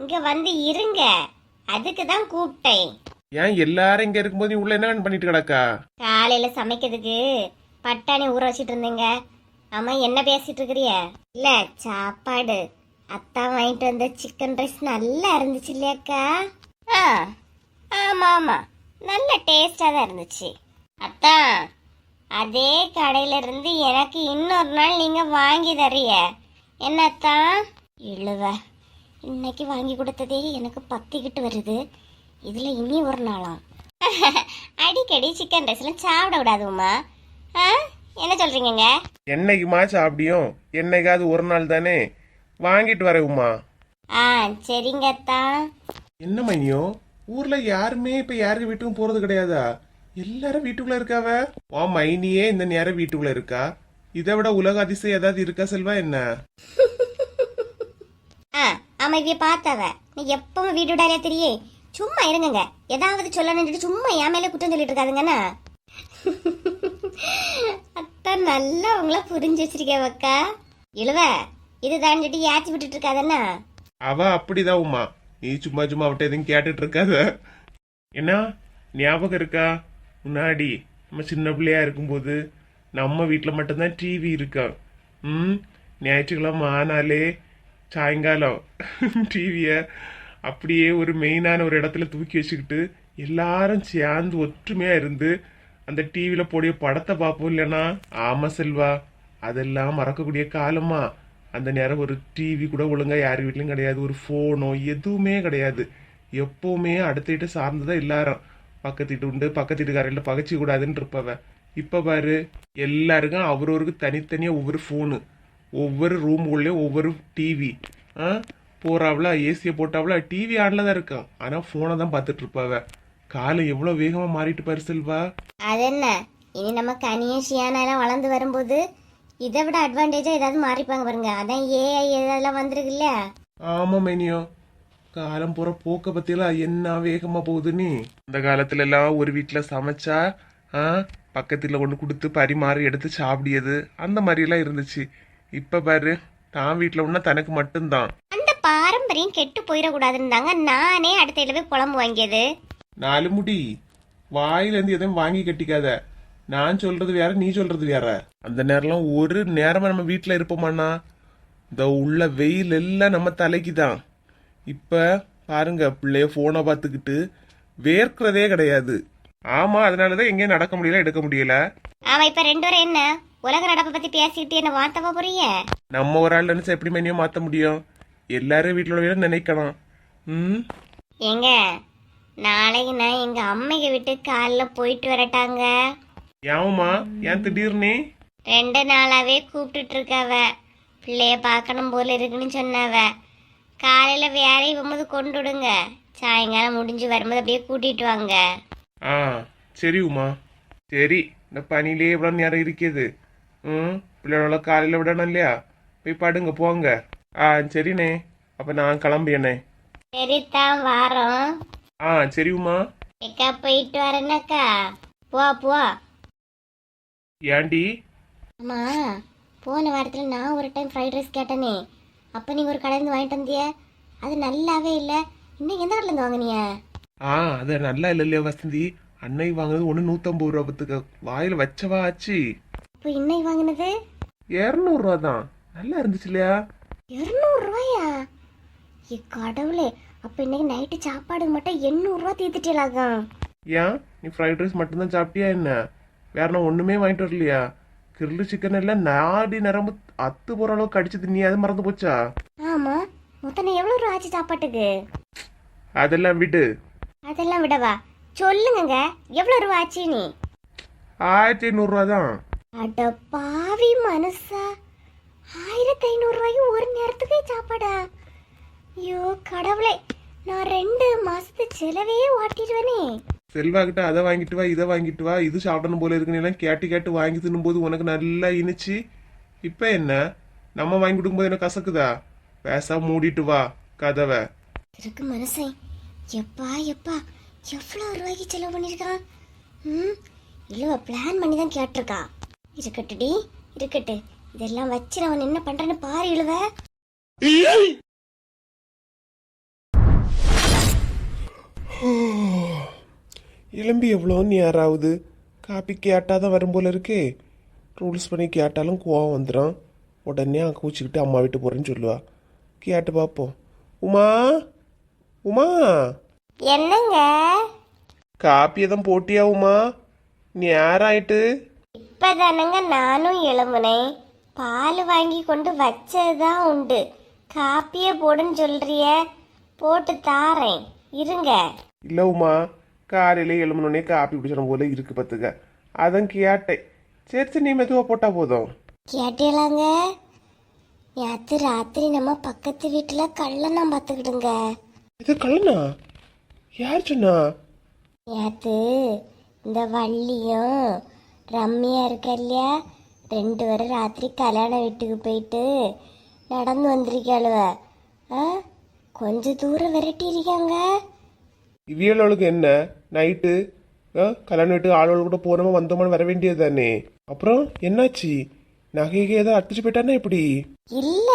இங்க வந்து இருங்க, அதுக்கு தான் கூப்பிட்டேன். ஏன் எல்லாரும் இங்க இருக்கும்போது நீ உள்ள என்ன பண்ணிட்டு கிடக்கா? காலையில சமைக்கிறதுக்கு பட்டாணி ஊற வச்சிட்டு இருந்தேங்க. ஆமா என்ன பேசிட்டு இருக்கிறிய? இல்ல சாப்பாடு அத்தா வாங்கிட்டு வந்த சிக்கன் ரைஸ் நல்லா இருந்துச்சு இல்லையாக்கா? ஆமா ஆமா நல்ல டேஸ்டா தான் இருந்துச்சு அத்தா. அதே கடையில இருந்து எனக்கு இன்னொரு நாள் நீங்க வாங்கி தரிய என்னத்தா? இழுவ இன்னைக்கு வாங்கி கொடுத்ததே எனக்கு பத்திக்கிட்டு வருது, இதுல இனி ஒரு நாளாம். அடிக்கடி சிக்கன் ரைஸ் எல்லாம் சாப்பிட விடாதுமா. என்ன சொல்றீங்க? என்னைக்குமா சாப்பிடியும்? என்னைக்காவது ஒரு நாள் தானே, வாங்கிட்டு வரேன் உமா. சரிங்க அத்தா. என்ன மைனியோ, ஊர்ல யாருமே இப்ப யாருக்கு வீட்டுக்கும் போறது கிடையாதா? எல்லாரும் வீட்டுக்குள்ள இருக்காவ. மைனியே இந்த நேரம் வீட்டுக்குள்ள இருக்கா. இதை விட உலக அதிசயம் ஏதாவது இருக்கா செல்வா என்ன? ஆமா இவ பார்த்தாவ. நீ எப்பவும் வீட்டு விடாலே தெரியே. சும்மா இருங்க, ஏதாவது சொல்லணும்னு சும்மா என் மேல குற்றம் சொல்லிட்டு இருக்காதுங்கண்ணா. அத்தா நல்லா உங்கள புரிஞ்சு வச்சிருக்கேவக்கா. இழுவ இதுதான் சொல்லி ஏற்றி விட்டுட்டு இருக்காதண்ணா. அவ அப்படிதான் உமா, நீ சும்மா சும்மா அவட்ட எதுவும் கேட்டுட்டு இருக்காத. என்ன ஞாபகம் இருக்கா, முன்னாடி நம்ம சின்ன பிள்ளையா இருக்கும்போது நம்ம வீட்டுல மட்டும்தான் டிவி இருக்கா. ஞாயிற்றுக்கிழமை ஆனாலே சாயங்காலம் டிவிய அப்படியே ஒரு மெயினான ஒரு இடத்துல தூக்கி வச்சுக்கிட்டு எல்லாரும் சேர்ந்து ஒற்றுமையா இருந்து அந்த டிவியில போடிய படத்தை பார்ப்போம் இல்லைன்னா. ஆமா செல்வா, அதெல்லாம் மறக்கக்கூடிய காலமா. அந்த நேரம் ஒரு டிவி கூட ஒழுங்கா யார் வீட்லயும் கிடையாது, ஒரு போனோ எதுவுமே கிடையாது. எப்பவுமே அடுத்த வீட்டை சார்ந்துதான் எல்லாரும். பக்கத்து வீட்டு உண்டு, பக்கத்து வீட்டுக்காரையில பகச்சு கூடாதுன்னு இருப்பவ. இப்ப பாரு எல்லாருக்கும் அவரவருக்கு தனித்தனியா ஒவ்வொரு போனு, ஒவ்வொரு ரூமுக்குள்ளேயும் ஒவ்வொரு டிவி. போறாவளா ஏசிய போட்டாவளா டிவி ஆன்ல தான் இருக்கான், ஆனா போனை தான் பார்த்துட்டு இருப்பாவ. காலம் எவ்வளவு வேகமா மாறிட்டு பாரு செல்வா. அது என்ன, இனி நம்ம கனிய ஷியானா எல்லாம் வளர்ந்து வரும்போது இதை விட அட்வான்டேஜா ஏதாவது மாறிப்பாங்க பாருங்க. அதான் ஏஐ இதெல்லாம் வந்திருக்கு இல்ல. ஆமா மைனியோ, காலம் போற போக்க பத்தியெல்லாம் என்ன வேகமா போகுதுன்னு. இந்த காலத்துல எல்லாம் ஒரு வீட்டுல சமைச்சா பக்கத்துல கொண்டு கொடுத்து பரிமாறி எடுத்து சாப்பிடியது அந்த மாதிரி எல்லாம் இருந்துச்சு. இப்ப பாரு தான் வீட்டுல உள்ள தனக்கு மட்டும்தான். அந்த பாரம்பரியம் கெட்டு போயிடக்கூடாதுன்னு தாங்க நானே அடுத்த இடவே குழம்பு வாங்கியது. 4 முடி வாயில இருந்து எதையும் வாங்கி கட்டிக்காத. நான் சொல்றது வேற, நீ சொல்றது வேற. அந்த நேரம்லாம் ஒரு நேரமா நம்ம வீட்டுல இருப்போமாண்ணா? இந்த உள்ள வெயில் எல்லாம் நம்ம தலைக்கு தான். இப்ப பாருங்க பிள்ளைய போனை பார்த்துக்கிட்டு வேர்க்கிறதே கிடையாது. ஆமா, அதனாலதான் எங்கேயும் நடக்க முடியல, எடுக்க முடியல. ஆமா இப்ப 2 பேரும் என்ன உலக நடப்பை பத்தி பேசிக்கிட்டு என்ன வார்த்தவா போறீங்க? நம்ம ஒரு ஆள் நினைச்சா எப்படி மைனியோ மாத்த முடியும்? எல்லாரும் வீட்டுல நினைக்கலாம். ஏங்க நாளைக்கு நான் எங்க அம்மைக்கு விட்டு காலைல போயிட்டு வரட்டாங்க. ஏமா ஏன் திடீர்னு? 2 நாளாவே கூப்பிட்டுட்டு இருக்காவ, பிள்ளைய பார்க்கணும் போல இருக்குன்னு சொன்னாவ. காலையில வேலையை வரும்போது கொண்டு விடுங்க. சாயங்காலம் முடிஞ்சு வரும்போது அப்படியே கூட்டிட்டு வாங்க. ஆ சரி உமா. சரி, இந்த பனிலே எவ்வளோ நேரம் இருக்குது. பிள்ளைகள காலையில் விடணும் இல்லையா? போய் படுங்க போங்க. ஆ சரிண்ணே, அப்போ நான் கிளம்பியண்ணே. சரிதான் வாரோம். ஆ சரி உமா. எக்கா போயிட்டு வரேன்னாக்கா. போ. ஏண்டி? அம்மா, போன வாரத்தில் நான் ஒரு டைம் ஃப்ரைட் ரைஸ் கேட்டேனே, அப்போ நீங்கள் ஒரு கடையிலேருந்து வாங்கிட்டு வந்திய, அது நல்லாவே இல்லை. இன்னும் எந்த கடையிலேருந்து வாங்கினிய? அது நல்லா இல்லை இல்லையா வசந்தி? அன்னை வாங்கினது ஒன்று 150 ரூபா பத்துக்க. வாயில் வச்சவா ஆச்சு. இப்போ இன்னைக்கு வாங்கினது 200 ரூபா தான். நல்லா இருந்துச்சு இல்லையா? 200 ரூபாயா? ஏ கடவுளே, அப்போ இன்னைக்கு நைட்டு சாப்பாடு மட்டும் 800 ரூபா தீர்த்துட்டீங்களாக்கும். ஏன் நீ ஃப்ரைட் ரைஸ் மட்டும்தான் சாப்பிட்டியா என்ன? வேற நான் ஒன்றுமே வாங்கிட்டு வரலையா? கிரில்லு சிக்கன் எல்லாம் நாடி நரம்பு அத்து போகிற அளவுக்கு அடிச்சது, நீ அது மறந்து போச்சா? ஆமாம், மொத்தம் எவ்வளோ ரூபா ஆச்சு சாப்பாட்டுக்கு? அதெல்லாம் விடு. அதெல்லாம் விடவா? சொல்லுங்க, எவ்வளோ ரூபா ஆச்சு நீ? 1500 ரூபா தான். அட பாவி மனுஷா, 1500 ரூபாய்க்கு ஒரு நேரத்துக்கே சாப்பாடா? ஐயோ கடவுளே, நான் 2 மாசத்து செலவே ஓட்டிடுவேனே. செல்வா கிட்ட அதை வாங்கிட்டு வா, இதை வாங்கிட்டு வா, இது சாப்பிடணும் போல இருக்குன்னு எல்லாம் கேட்டு வாங்கி தின்னும்போது உனக்கு நல்லா இனிச்சு. இப்போ என்ன நம்ம வாங்கி கொடுக்கும்போது என்ன கசக்குதா? பேசா மூடிட்டு வா கதவை. இருக்கு மனுஷன், எப்பா எவ்வளோ ரூபாய்க்கு செலவு பண்ணியிருக்கான். இல்லவ பிளான் பண்ணி தான் கேட்டிருக்கா. இருக்கட்டுடி, இருக்கட்டு. இதெல்லாம் வச்சு அவன் என்ன பண்றேன்னு பாரு இழுவ. எலும்பி எவ்வளோ நேராகுது? காப்பி கேட்டால் தான் வரும் போல இருக்கே. ரூல்ஸ் பண்ணி கேட்டாலும் கோவம் வந்துடும். உடனே கூச்சிக்கிட்டு அம்மா வீட்டு போகிறேன்னு சொல்லுவா. கேட்டு பார்ப்போம். உமா என்னங்க? காப்பியை தான் போட்டியா உமா? நேரம் ஆயிட்டு. இப்பதானங்க நானும் எழும்புனேன். பால் வாங்கி கொண்டு வச்சதுதான் உண்டு. காப்பியே போடுன்னு சொல்றிய, போட்டு தாரேன் இருங்க. இல்லை உமா, காலையில எழுமணுன்னே காப்பி குடிச்சிடும் போல இருக்கு பார்த்துக்க. அதான் கேட்டேன். சரி நீ மெதுவாக போட்டா போதும். கேட்டீங்களாங்க? நேற்று ராத்திரி நம்ம பக்கத்து வீட்டில் கள்ளனா பார்த்துக்கிடுங்க. இது கள்ளனா? யார் சொன்னா? நேற்று இந்த வள்ளியும் ரம்மியா இருக்க இல்லையா, 2 பேரும் ராத்திரி கல்யாண வீட்டுக்கு போயிட்டு நடந்து வந்திருக்காளுவ. கொஞ்ச தூரம் விரட்டி இருக்காங்க. இவியலோளுக்கு என்ன நைட்டு கல்யாணம் வீட்டு ஆளோடு கூட போனோமா வந்தோமான்னு வர வேண்டியது தானே. அப்புறம் என்னாச்சு? நகைக்கு ஏதோ அடிச்சு போயிட்டானா எப்படி? இல்ல,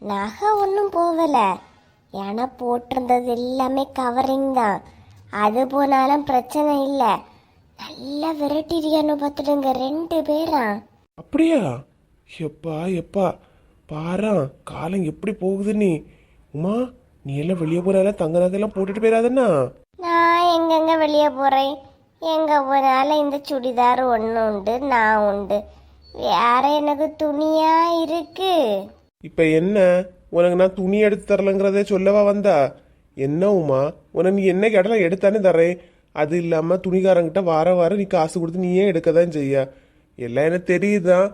நகை ஒன்றும் போகல. ஏன்னா போட்டிருந்தது எல்லாமே கவரிங் தான். அது போனாலும் பிரச்சனை இல்லை. நல்லா விரட்டிருக்கானு பார்த்துடுங்க 2 பேரா. அப்படியா? எப்பா பாரா காலம் எப்படி போகுது. நீ உமா, நீ எல்லாம் வெளியே போறால தங்க நகையெல்லாம் போட்டுட்டு போயிடாதண்ணா. நான் எங்கெங்க வெளியே போறேன்? எங்க போனாலும் இந்த சுடிதார் ஒன்று உண்டு, நான் உண்டு. வேற எனக்கு துணியா இருக்கு. இப்ப என்ன உனக்கு நான் துணி எடுத்து தரலங்கிறதே சொல்லவா வந்தா? என்ன உமா, உனக்கு நீ என்ன கேட்டாலும் எடுத்தானே தரேன். அது இல்லாம துணிக்காரங்கிட்ட வாரம் நீ காசு கொடுத்து நீயே எடுக்கதான் செய்ய. எல்லாம் எனக்கு தெரியுதான்.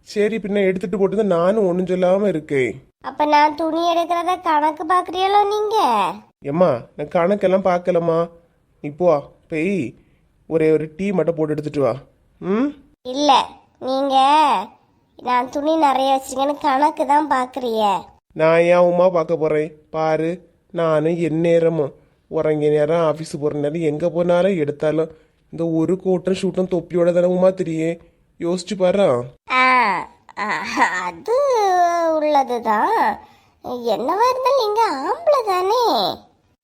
சரி பின்ன எடுத்துட்டு போட்டு நானும் ஒன்றும் சொல்லாம இருக்கேன். அப்ப நான் துணி எடுக்கிறத கணக்கு பாக்குறீங்களோ நீங்க? ஏம்மா, நான் கணக்கெல்லாம் பார்க்கலம்மா. நீ போ போய் ஒரே ஒரு டீ மட்டும் போட்டு எடுத்துட்டு வா. இல்ல, நீங்க நான் துணி நிறைய வச்சிருக்கேன்னு கணக்கு தான் பாக்குறிய. நான் ஏன் உமா பார்க்க போறேன் பாரு. நானும் என் நேரமும் உறங்க நேரம் ஆஃபீஸு போகிற நேரம் எங்கே போனாலும் எடுத்தாலும் இந்த ஒரு கோட்டும் ஷூட்டும் தொப்பியோட தானே உமா தெரியும். யோசிச்சு பாரு. அது உள்ளதுதான். என்னவா இருந்தாலும் நீங்க ஆம்பளை தானே.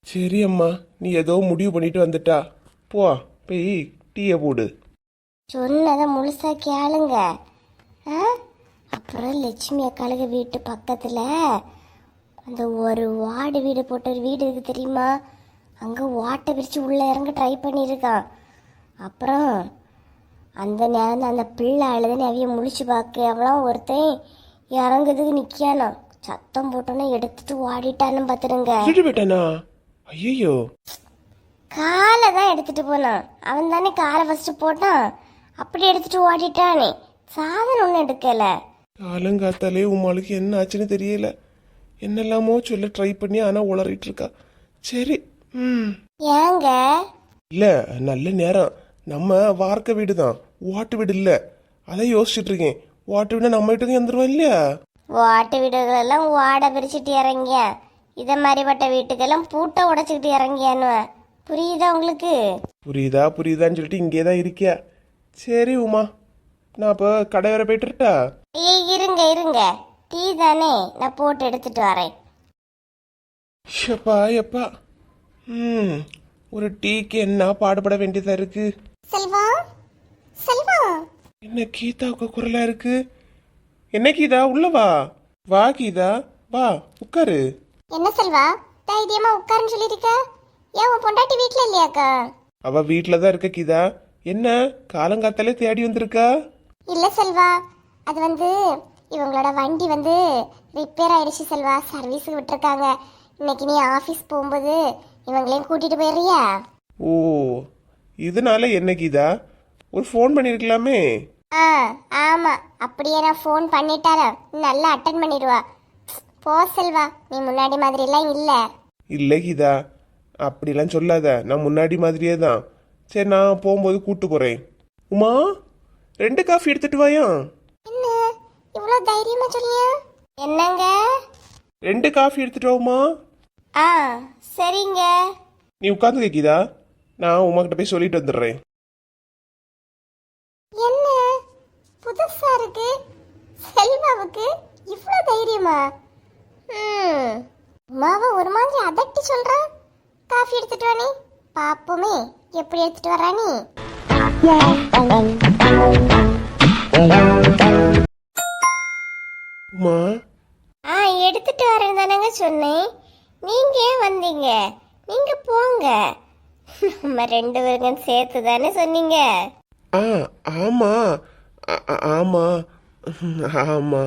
சரி அம்மா, நீ ஏதோ முடிவு பண்ணிட்டு வந்துட்டா. போ போய் டீயை போடு. சொன்னதை முழுசா கேளுங்க. அப்புறம் லட்சுமி அக்காளுக்கு வீட்டு பக்கத்துல அந்த ஒரு வார்டு வீடு போட்ட ஒரு வீடு இருக்கு தெரியுமா? அங்கே ஓட்டை பிரித்து உள்ளே இறங்க ட்ரை பண்ணியிருக்கான். அப்புறம் அந்த நேரம் அந்த பிள்ளை அழுதுன்னு அவைய முழிச்சு பார்க்க அவளாம் ஒருத்தன் இறங்குறதுக்கு நிற்கானா. சத்தம் போட்டோன்னா எடுத்துட்டு ஓடிட்டான்னு பார்த்துடுங்க. ஐயோ, காலை தான் எடுத்துட்டு போனான். அவன் தானே காலை ஃபர்ஸ்ட் போட்டான். அப்படி எடுத்துட்டு ஓடிட்டானே. சாதனம் ஒன்றும் எடுக்கல. காலங்காத்தாலே உமாளுக்கு என்ன ஆச்சுன்னு தெரியல. என்னெல்லாமோ சொல்ல ட்ரை பண்ணி ஆனால் உளறிட்டு இருக்கா. சரி. ம். ஏங்க இல்லை, நல்ல நேரம். நம்ம வார்க்க வீடு தான், ஓட்டு வீடு இல்லை. அதான் யோசிச்சுட்டு இருக்கேன். ஓட்டு வீடு நம்ம வீட்டுக்கு வந்துடுவோம் இல்லையா? ஓட்டு வீடுகளெல்லாம் ஓட பிரிச்சுட்டு இறங்கிய இதை மாதிரிப்பட்ட வீட்டுக்கெல்லாம் பூட்டை உடைச்சிக்கிட்டு இறங்கியான்னு புரியுதா உங்களுக்கு? புரியுதான்னு சொல்லிட்டு இங்கே தான் இருக்கியா? சரி உமா, நான் இப்போ கடை வர போயிட்டுட்டா. இருங்க இருங்க, டீ தானே, நான் போட்டு எடுத்துட்டு வரேன். ஷப்பா எப்பா. ஒரு டீக்கு என்ன பாடுபட வேண்டியதா இருக்கு. செல்வா செல்வா, என்ன கீதாவுக்கு குரலா இருக்கு? என்ன கீதா, உள்ள வா. வா கீதா, வா உட்காரு. என்ன செல்வா, தைரியமா உட்காருன்னு சொல்லிருக்க? ஏன் உன் பொண்டாட்டி வீட்ல இல்லையாக்கா? அவ வீட்டில தான் இருக்க கீதா. என்ன காலங்காத்தாலே தேடி வந்திருக்கா? இல்ல செல்வா, அது இவங்களோட வண்டி ரிப்பேர் ஆயிடுச்சு செல்வா, சர்வீஸுக்கு விட்டுருக்காங்க. இன்னைக்கு நீ ஆஃபீஸ் போகும்போது இவங்களையும் கூட்டிட்டு போயிடுறியா? ஓ, இதனால என்ன கீதா, ஒரு ஃபோன் பண்ணிருக்கலாமே. ஆமா, அப்படியே நான் ஃபோன் பண்ணிட்டாரன் நல்லா அட்டன் பண்ணிடுவா. போ செல்வா, நீ முன்னாடி மாதிரி எல்லாம் இல்ல. இல்லை கீதா, அப்படிலாம் சொல்லாத. நான் முன்னாடி மாதிரியே தான். சரி, நான் போகும்போது கூட்டு போறேன். உமா, 2 காஃபி எடுத்துட்டு வாயா. என்ன இவ்வளோ தைரியமா சொல்லியா? என்னங்க? 2 காஃபி எடுத்துட்டு வாமா. சரிங்க. நீ உட்காந்து கீதா, நான் உமா கிட்ட போய் சொல்லிட்டு வந்துடுறேன். என்ன புதுசா இருக்கு செல்வாவுக்கு இவ்வளோ தைரியமா? உமாவை ஒரு மாதிரி அதட்டி சொல்றான். காஃபி எடுத்துட்டு வா நீ, பாப்போமே எப்படி எடுத்துட்டு வர்றா நீ. உமா, எடுத்துட்டு வரேன் தானங்க சொன்னேன். நீங்க ஏன் வந்தீங்க? நீங்க போங்க. நம்ம 2 பேரும் சேர்த்து தானே சொன்னீங்க. ஆமா ஆமா ஆமா.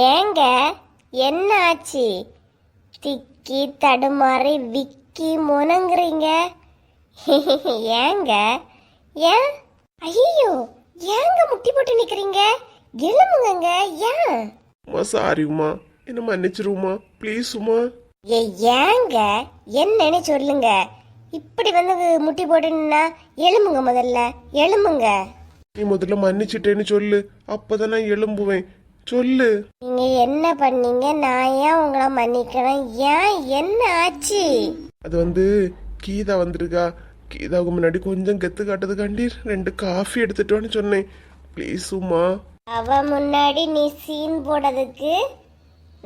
ஏங்க என்ன ஆச்சு? திக்கி தடுமாறி விக்கி முனங்குறீங்க. ஏங்க? ஏன்? ஐயோ, ஏங்க முட்டி போட்டு நிக்கிறீங்க? எழுமுங்க. ஏன்? உமா சாரி உமா, என்ன மன்னிச்சிருமா ப்ளீஸ் உமா. ஏங்க என்னன்னு சொல்லுங்க. இப்படி முட்டி போட்டுன்னா எழுமுங்க, முதல்ல எழுமுங்க. நீ முதல்ல மன்னிச்சிட்டேன்னு சொல்லு, அப்பதான் நான் எழும்புவேன். சொல்லு. நீங்க என்ன பண்ணீங்க? நான் ஏன் உங்களை மன்னிக்கணும்? ஏன், என்ன ஆச்சு? அது கீதா வந்திருக்கா. கீதாவுக்கு முன்னாடி கொஞ்சம் கெத்து காட்டுறதுக்காண்டி 2 காஃபி எடுத்துட்டோன்னு சொன்னேன். ப்ளீஸ் உமா. அவ முன்னாடி நீ சீன் போடுறதுக்கு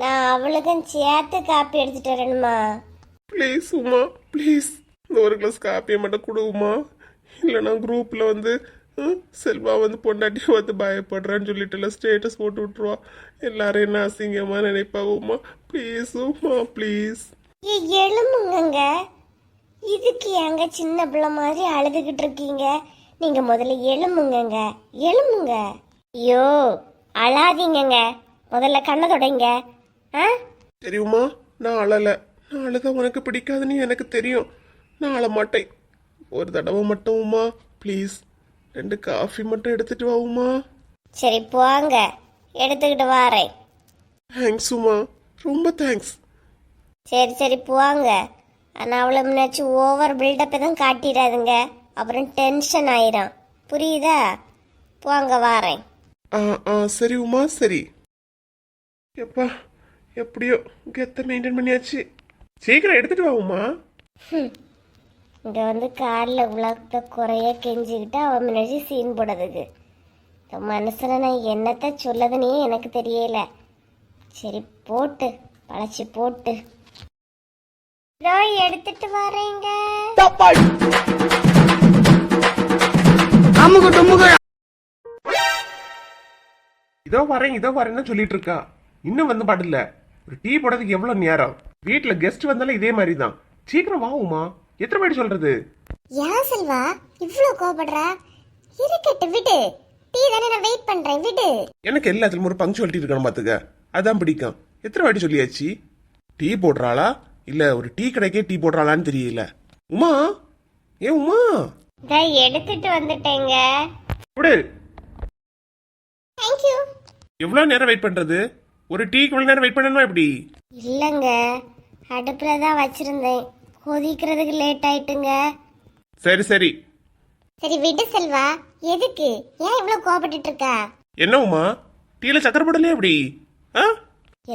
நான் அவளுக்கும் சேர்த்து காப்பி எடுத்துட்டு வரணுமா? ப்ளீஸ் உமா ப்ளீஸ், இந்த ஒரு கிளாஸ் காப்பியை மட்டும் கொடுமா. இல்லைனா குரூப்ல செல்வா பொண்டாட்டி பயப்படுறான்னு சொல்லிட்டு ஸ்டேட்டஸ் போட்டு விட்டுருவா. எல்லாரும் என்ன அசிங்கமா நினைப்பாவுமா. Please Uma please. எழுமுங்க. இதுக்கு ஏங்க சின்ன பிள்ளை மாதிரி அழுதுகிட்டு இருக்கீங்க? நீங்க முதல்ல எழுமுங்க, எழுமுங்க. ஐயோ, அழாதீங்க, முதல்ல கண்ணை தொடங்க. தெரியுமா, நான் அழல. நான் அழுத உனக்கு பிடிக்காதுன்னு எனக்கு தெரியும். நான் அழ மாட்டேன். ஒரு தடவை மட்டும் உமா ப்ளீஸ் 2 காஃபி மட்டும் எடுத்துட்டு வா உமா. சரி போங்க, எடுத்துக்கிட்டு வாரேன். தேங்க்ஸ் உமா, ரொம்ப தேங்க்ஸ். சரி போங்க. ஆனால் அவ்வளோ முன்னாச்சு ஓவர் பில்டப் எதுவும் காட்டிடாதுங்க, அப்புறம் டென்ஷன் ஆயிரும். புரியுதா? போங்க, வாரேன். சரி உமா சரி. எப்பா, எப்படியோ கெத்த மெயின்டைன் பண்ணியாச்சு. சீக்கிரம் எடுத்துட்டு வா உமா. இங்கே காலில் உலகத்தை குறைய கெஞ்சிக்கிட்டு அவன் முன்னாடி சீன் போடுறதுக்கு இந்த மனசில் நான் என்னத்தை சொல்லதுன்னே எனக்கு தெரியல. சரி போட்டு பழச்சி போட்டு எடுத்துட்டு வரேங்க. இதோ வரேன்னு சொல்லிட்டு இருக்கா. இன்னும் பாடல. ஒரு டீ போடுறதுக்கு எவ்வளவு நேரம்? வீட்டுல கெஸ்ட் வந்தாலும் இதே மாதிரி தான். சீக்கிரம் வா உமா. எத்தனை வாட்டி சொல்றது? ஏன் செல்வா இவ்வளவு கோபப்படுற? இருக்கட்டு, விடு. டீ தானே, நான் வெயிட் பண்றேன், விடு. எனக்கு எல்லாத்துலயும் ஒரு பங்க்சுவாலிட்டி இருக்கணும் பாத்துக்க, அதான் பிடிக்கும். எத்தனை வாட்டி சொல்லியாச்சு? டீ போடுறாளா இல்ல ஒரு டீ கடைக்கே டீ போடுறாளான்னு தெரியல. உமா, உமா, எடுத்துட்டு வந்துட்டேங்க. விடு. தேங்க்யூ. எவ்வளவு நேரம் வெயிட் பண்றது? ஒரு டீக்கு இவ்வளவு நேரம் வெயிட் பண்ணணுமா எப்படி? இல்லைங்க, அடுப்பில் தான் வச்சிருந்தேன், கொதிக்கிறதுக்கு லேட் ஆயிட்டுங்க. சரி சரி. சரி விடு செல்வா, எதுக்கு ஏன் இவ்வளோ கோபப்பட்டு இருக்கா? என்ன உமா, டீல சக்கரை போடலையா எப்படி? ஆ?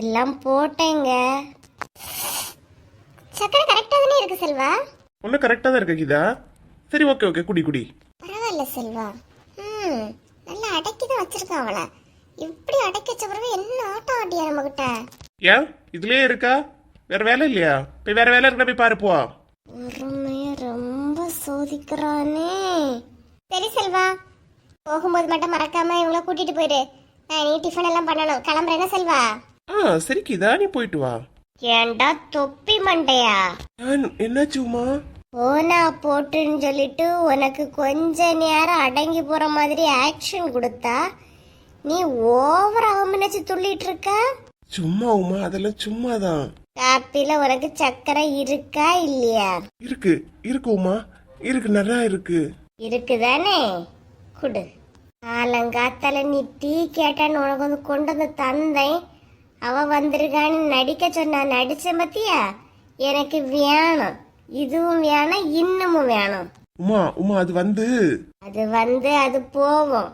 எல்லாம் போட்டேங்க. சக்கரை கரெக்டாக தானே இருக்கு செல்வா. ஒன்னும் கரெக்டா தான் இருக்கு கீதா. சரி ஓகே ஓகே, குடி குடி. பரவாயில்ல செல்வா. நல்லா அடக்கி தான் வச்சிருக்கான் அவளை. இப்படி அடக்கி வச்ச பிறகு என்ன ஆட்டம் ஆட்டியா நம்ம கிட்ட. ஏன் இதுலயே இருக்கா? வேற வேலை இல்லையா? போய் வேற வேலை இருக்கா, போய் பாரு போ. உண்மைய ரொம்ப சோதிக்கிறானே. சரி செல்வா, போகும்போது மட்டும் மறக்காம இவங்கள கூட்டிட்டு போயிரு. நான் நீ டிஃபன் எல்லாம் பண்ணணும். கிளம்புறேன்னா செல்வா? சரி கீதா, நீ போயிட்டு வா. ஏண்டா தொப்பி மண்டையா, என்னாச்சு உமா? போனா போட்டுன்னு சொல்லிட்டு உனக்கு கொஞ்ச நேரம் அடங்கி போற மாதிரி ஆக்ஷன் கொடுத்தா நீ ஓவர் அவமனிச்சு துள்ளிட்டு இருக்க. சும்மா உமா, அதெல்லாம் சும்மாதான். காப்பில உனக்கு சக்கரை இருக்கா இல்லையா? இருக்கு இருக்கு உமா, இருக்கு, நல்லா இருக்கு. இருக்குதானே, குடு. ஆலங்காத்தால நீ டீ கேட்டான்னு உனக்கு வந்து கொண்டு வந்து தந்தேன். அவ வந்திருக்கான்னு நடிக்க சொன்னா, நடிச்ச பத்தியா? எனக்கு வேணும், இதுவும் வேணும், இன்னமும் வேணும். உமா உமா, அது வந்து அது போவோம்.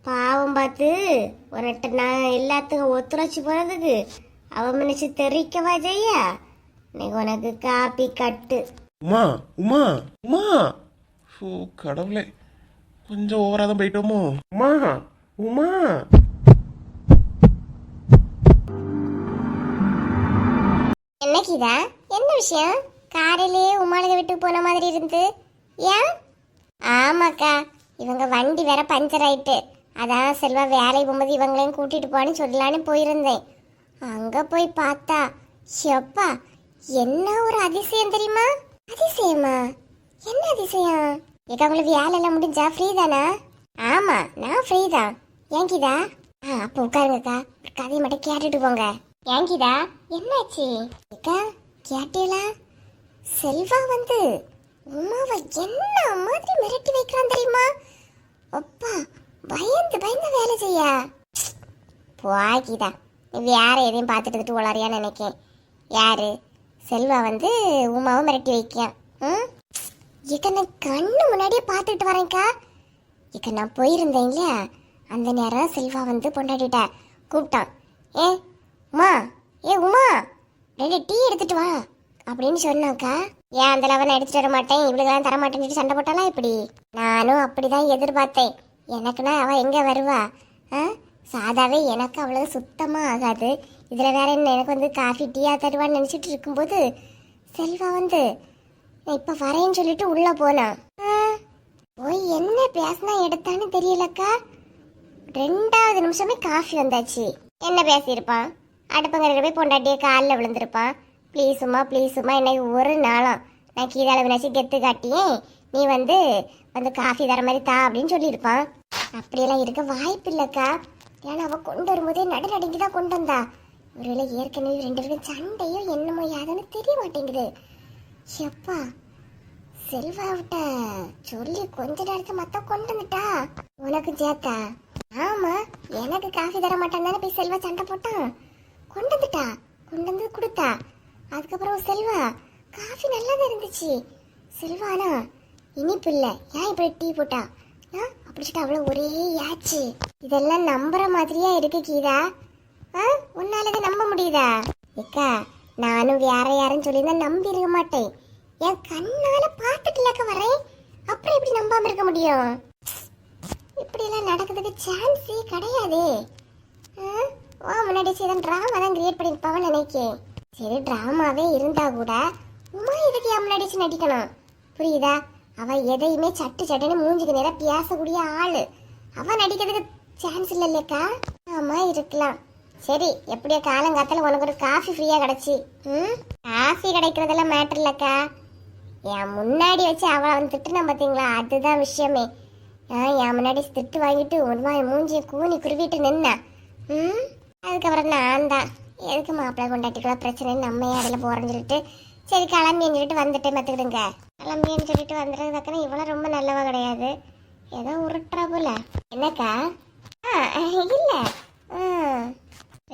பாவம் பார்த்து உனட்ட நான் எல்லாத்துக்கும் ஒத்துழைச்சு போனதுக்கு அவன் மனுச்சு தெரிக்கவா செய்யா? இன்னைக்கு உனக்கு காப்பி கட்டு. உமா உமா உமா, ஓ கடவுளே, கொஞ்சம் ஓவராதான் போயிட்டோமோ. உமா உமா. என்னக்கிதா, என்ன விஷயம்? காரிலே உமாளுக வீட்டுக்கு போன மாதிரி இருந்து. ஏன்? ஆமாக்கா, இவங்க வண்டி வேற பஞ்சர் ஆயிட்டு. அதான் செல்வா வேலைக்கு போகும்போது இவங்களையும் கூட்டிட்டு போன்னு சொல்லலான்னு போயிருந்தேன். அங்க போய் பார்த்தா எப்பா என்ன ஒரு அதிசயம் தெரியுமா? அதிசயமா? என்ன அதிசயம்? ஏக்கா உங்களுக்கு வேலை எல்லாம் முடிஞ்சா ஃப்ரீ தானா? ஆமா, நான் ஃப்ரீ தான். ஏங்கிதா? அப்போ உட்காருங்கக்கா, ஒரு கதையை மட்டும் கேட்டுட்டு போங்க. ஏங்கிதா, என்னாச்சு? ஏக்கா கேட்டீங்களா? செல்வா வந்து உமாவை என்ன மாதிரி மிரட்டி வைக்கிறான் தெரியுமா? அப்பா பயந்து பயந்து வேலை செய்ய. போகிதா, வேற எதையும் பார்த்துட்டு உளறியான்னு நினைக்கேன். யாரு? செல்வா வந்து உமாவை மிரட்டி வைக்கான். இக்க நான் கண்ணு முன்னாடியே பார்த்துட்டு வரேன்க்கா. இக்க நான் போயிருந்தேன் இல்லையா, அந்த நேரம் செல்வா வந்து பொண்டாட்டிட்ட கூப்பிட்டான். உமா, உமா, 2 டீ எடுத்துட்டு வா அப்படின்னு சொன்னாக்கா. ஏன் அந்த லவன் அடிச்சுட்டு வர மாட்டேன், இவளுக்கெல்லாம் தர மாட்டேன்னு சண்டை போட்டாலா இப்படி? நானும் அப்படிதான் எதிர்பார்த்தேன். எனக்குன்னா அவள் எங்கே வருவா? சாதாவே எனக்கு அவ்வளவு சுத்தமாக ஆகாது. இதில் வேற என்ன எனக்கு வந்து காஃபி டீயா தருவான்னு நினச்சிட்டு இருக்கும்போது செல்வா வந்து இப்போ வரேன்னு சொல்லிட்டு உள்ளே போனான். போய் என்ன பேசினா எடுத்தான்னு தெரியலக்கா. 2வது நிமிஷமே காஃபி வந்தாச்சு. என்ன பேசியிருப்பான்? அடுப்பங்கரையில் போய் பொண்டாட்டியை காலில் விழுந்திருப்பான். ப்ளீஸுமா ப்ளீஸுமா, இன்னைக்கு ஒரு நாளும் நான் கீழே வினாச்சு கெத்து காட்டியேன், நீ வந்து வந்து காஃபி தர மாதிரி தா அப்படின்னு சொல்லியிருப்பான். அப்படியெல்லாம் இருக்க வாய்ப்பு இல்லைக்கா. ஏன்னா அவள் கொண்டு வரும்போதே நடுநடுங்கி தான் கொண்டு வந்தா. ஒருவேளை ஏற்கனவே 2 பேரும் சண்டையோ என்னமோ யாதுன்னு தெரிய மாட்டேங்குது. எப்பா செல்வாவிட்ட சொல்லி கொஞ்ச நேரத்தை மொத்தம் கொண்டு வந்துட்டா. உனக்கு சேத்தா? ஆமா, எனக்கு காஃபி தர மாட்டான் தானே போய் செல்வா சண்டை போட்டான். கொண்டு வந்துட்டா, கொண்டு வந்து கொடுத்தா. அதுக்கப்புறம் செல்வா காஃபி நல்லா தான் இருந்துச்சு. செல்வானா இனிப்பு இல்லை, ஏன் இப்படி டீ போட்டா அப்படிச்சுட்டு அவ்வளோ ஒரே யாச்சு. இதெல்லாம் நம்புற மாதிரியா இருக்கு கீதா? உன்னாலதான் நம்ப முடியுதா? ஏக்கா நானும் வேற யாருன்னு சொல்லியிருந்தா நம்பி இருக்க மாட்டேன். என் கண்ணால பார்த்துட்டுலக்க வரேன், அப்புறம் எப்படி நம்பாம இருக்க முடியும்? இப்படி எல்லாம் நடக்கிறதுக்கு சான்ஸே கிடையாது. முன்னாடி சரி டிராமா தான் கிரியேட் பண்ணிருப்பாவன்னு நினைக்கேன். சரி டிராமாவே இருந்தா கூட உமா இதுக்கு என் முன்னாடி நடிக்கணும், புரியுதா? அவ எதையுமே சட்டு சட்டுன்னு மூஞ்சுக்கு நேரம் பேசக்கூடிய ஆளு. அவ நடிக்கிறதுக்கு சான்ஸ் இல்லை இல்லைக்கா? ஆமா இருக்கலாம். சரி எப்படியோ காலங்காத்தால உனக்கு ஒரு காஃபி ஃப்ரீயா கிடைச்சி. காஃபி கிடைக்கிறதெல்லாம் மேட்டர் இல்லக்கா. என் முன்னாடி வச்சு அவளை வந்து திட்டுனா பார்த்தீங்களா, அதுதான் விஷயமே. என் முன்னாடி திட்டு வாங்கிட்டு ஒரு மாதிரி மூஞ்சியை கூனி குருவிட்டு நின்னா. அதுக்கப்புறம் நான் தான் எதுக்கு மாப்பிள்ளை கொண்டாட்டிக்குள்ள பிரச்சனைன்னு நம்ம இடையில போறேன்னு சொல்லிட்டு சரி கிளம்பின்னு சொல்லிட்டு வந்துட்டேன். பார்த்துக்கிடுங்க, கிளம்பின்னு சொல்லிட்டு வந்துடுறதுக்குன்னு இவ்வளோ ரொம்ப நல்லவா கிடையாது, ஏதோ உருட்டுறா போல. என்னக்கா? இல்லை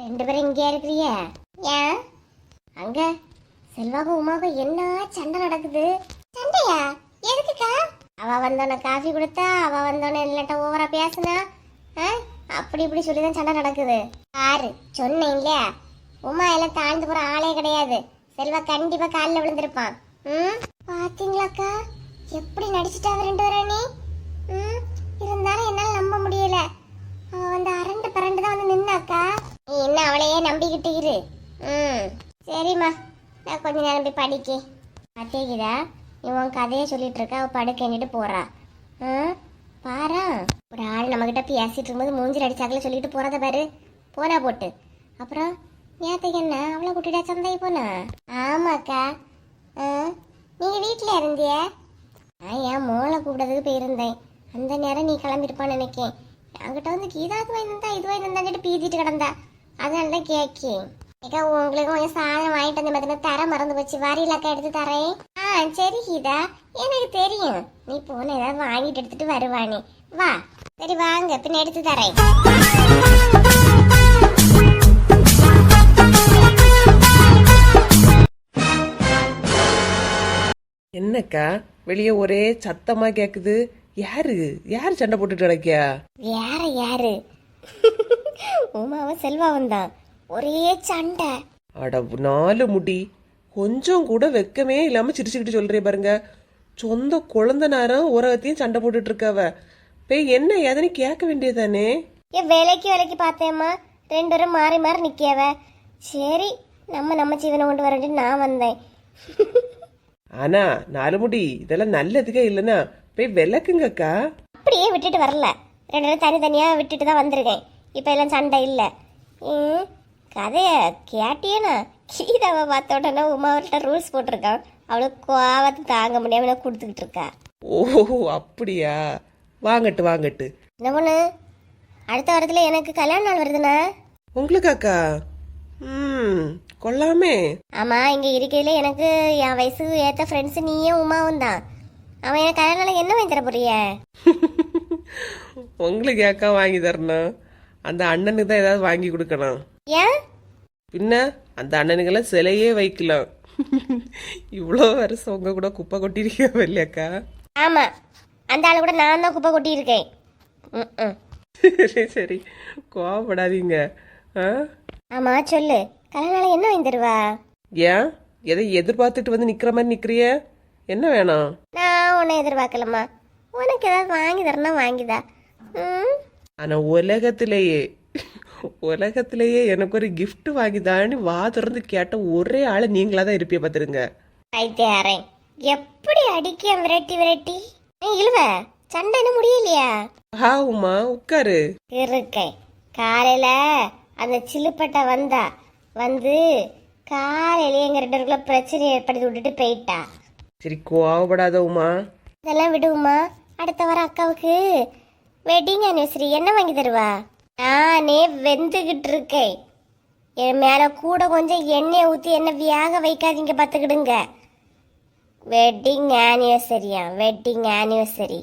ரெண்டு பேரும் இங்கே இருக்கிறிய? ஏன் அங்க செல்வாக்கும் உமாக்கும் என்ன சண்டை நடக்குது? சண்டையா? எதுக்குக்கா? அவ வந்தோடனே காஃபி கொடுத்தா, அவ வந்தோடனே இல்லட்ட ஓவரா பேசுனா, அப்படி இப்படி சொல்லிதான் சண்டை நடக்குது. பாரு சொன்னேன் இல்லையா, உமா எல்லாம் தாழ்ந்து போற ஆளே கிடையாது. செல்வா கண்டிப்பா காலில் விழுந்திருப்பான். பாத்தீங்களாக்கா எப்படி நடிச்சுட்டாவ ரெண்டு பேரும்? நீ இருந்தாலும் என்னால நம்ப முடியல. அவ வந்து அரண்டு பரண்டு தான் வந்து நின்னாக்கா. நீ என்ன அவளையே நம்பிக்கிட்டு இரு. சரிம்மா, நான் கொஞ்ச நேரம் போய் படிக்க. பாத்தேகிதா இவன் கதையை சொல்லிட்டு இருக்கா, அவ படுக்கன்னுட்டு போறா. பாரா, ஒரு ஆள் நம்ம கிட்ட பேசிட்டு இருக்கும்போது மூஞ்சில் அடிச்சாக்கல சொல்லிட்டு போறத பாரு. போனா போட்டு அப்புறம் நேற்றுக்கு என்ன அவளை கூட்டிட்டா சந்தை போனா? ஆமாக்கா. நீங்க வீட்டுல இருந்திய? நான் என் மோளை கூப்பிடறதுக்கு போயிருந்தேன். அந்த நேரம் நீ கிளம்பிருப்பான்னு நினைக்கேன். என்கிட்ட வந்து கீதாக்கு வாங்கியிருந்தா இது வாங்கியிருந்தான்னு பீதிட்டு கிடந்தா. அதனால தான் கேட்கேன். ஏக்கா உங்களுக்கு கொஞ்சம் சாதனம் வாங்கிட்டு வந்து பார்த்தீங்கன்னா தர மறந்து போச்சு. வாரியிலக்கா எடுத்து தரேன். சரி கீதா, எனக்கு தெரியும் நீ போன ஏதாவது வாங்கிட்டு எடுத்துட்டு வருவானே. வா, சரி வாங்க, பின்ன எடுத்து தரேன். என்னக்கா வெளியே ஒரே சத்தமா கேக்குது? யாரு யாரு சண்டை போட்டுட்டு கிடக்கியா? வேற யாரு? உமாவும் செல்வாவும் தான். ஒரே சண்டை. அட நாலு முடி, கொஞ்சம் கூட வெக்கமே இல்லாம சிரிச்சுக்கிட்டு சொல்றே பாருங்க. சொந்த குழந்தை நேரம் உரகத்தையும் சண்டை போட்டுட்டு இருக்கவ. போய் என்ன ஏதனு கேட்க வேண்டியதானே? ஏன் வேலைக்கு பார்த்தேம்மா, ரெண்டு பேரும் மாறி மாறி நிக்கவ. சரி நம்ம ஜீவனை கொண்டு வரேன்னு நான் வந்தேன். ஆனா நாலு முடி, இதெல்லாம் நல்லதுக்கே இல்லைன்னா போய் விளக்குங்கக்கா. அப்படியே விட்டுட்டு வரல, ரெண்டு பேரும் தனித்தனியா விட்டுட்டு தான் வந்திருக்கேன். இப்ப எல்லாம் சண்டை இல்லை. கதைய கேட்டியனா? கீதாவை பார்த்த உடனே உமாவிட்ட ரூல்ஸ் போட்டிருக்கான். அவளுக்கு கோவத்தை தாங்க முடியாம கொடுத்துக்கிட்டு இருக்கா. ஓ அப்படியா? வாங்கட்டு வாங்கட்டு. என்ன பொண்ணு, அடுத்த வாரத்துல எனக்கு கல்யாண நாள் வருதுண்ணா. உங்களுக்காக்கா? கொள்ளாமே. ஆமா, இங்க இருக்கையில எனக்கு என் வயசுக்கு ஏத்த ஃப்ரெண்ட்ஸ் நீயும் உமாவும் தான். அவன் எனக்கு கல்யாண நாள் என்ன வாங்கி தர போறிய? உங்களுக்கு ஏக்கா வாங்கி தரணும்? அந்த அண்ணனுக்கு தான் ஏதாவது வாங்கி கொடுக்கணும். ஏன்? பின்ன அந்த அண்ணனுக்கெல்லாம் சிலையே வைக்கலாம். இவ்வளோ வருஷம் உங்க கூட குப்பை கொட்டிருக்க இல்லையாக்கா? ஆமா, அந்த ஆளு கூட நான் தான் குப்பை கொட்டி இருக்கேன். சரி சரி, கோவப்படாதீங்க. ஆமா சொல்லு, கல்யாண நாள் என்ன வாங்கி தருவா? ஏன் எதை எதிர்பார்த்துட்டு வந்து நிக்கிற மாதிரி நிக்கிறிய? என்ன வேணும்? நான் உன்னை எதிர்பார்க்கலம்மா. உனக்கு ஏதாவது வாங்கி தரனா வாங்கிதா. ஆனா உலகத்திலேயே எனக்கு ஒரு கிஃப்ட் வாங்கிதான்னு வா திறந்து கேட்ட ஒரே ஆளு நீங்களா தான் இருப்பிய பாத்துருங்க. ஐத்தியாரேன் எப்படி அடிக்க விரட்டி இழுவ சண்டை என்ன முடியலையா? உமா உட்காரு. இருக்கேன். காலையில அந்த சிலுப்பட்டை வந்து காலையில எங்க ரெண்டு பேருக்குள்ள பிரச்சனை ஏற்படுத்தி விட்டுட்டு போயிட்டா. சரி கோவப்படாத உமா. இதெல்லாம் விடுவோமா? அடுத்த வாரம் அக்காவுக்கு வெட்டிங் ஆனிவர்சரி. என்ன வாங்கி தருவா? நானே வெந்துகிட்டு இருக்கேன். என் மேல கூட கொஞ்சம் எண்ணெய் ஊத்தி என்ன வியாக வைக்காதீங்க பாத்துக்கிடுங்க. வெட்டிங் ஆனிவர்சரியா? Wedding anniversary.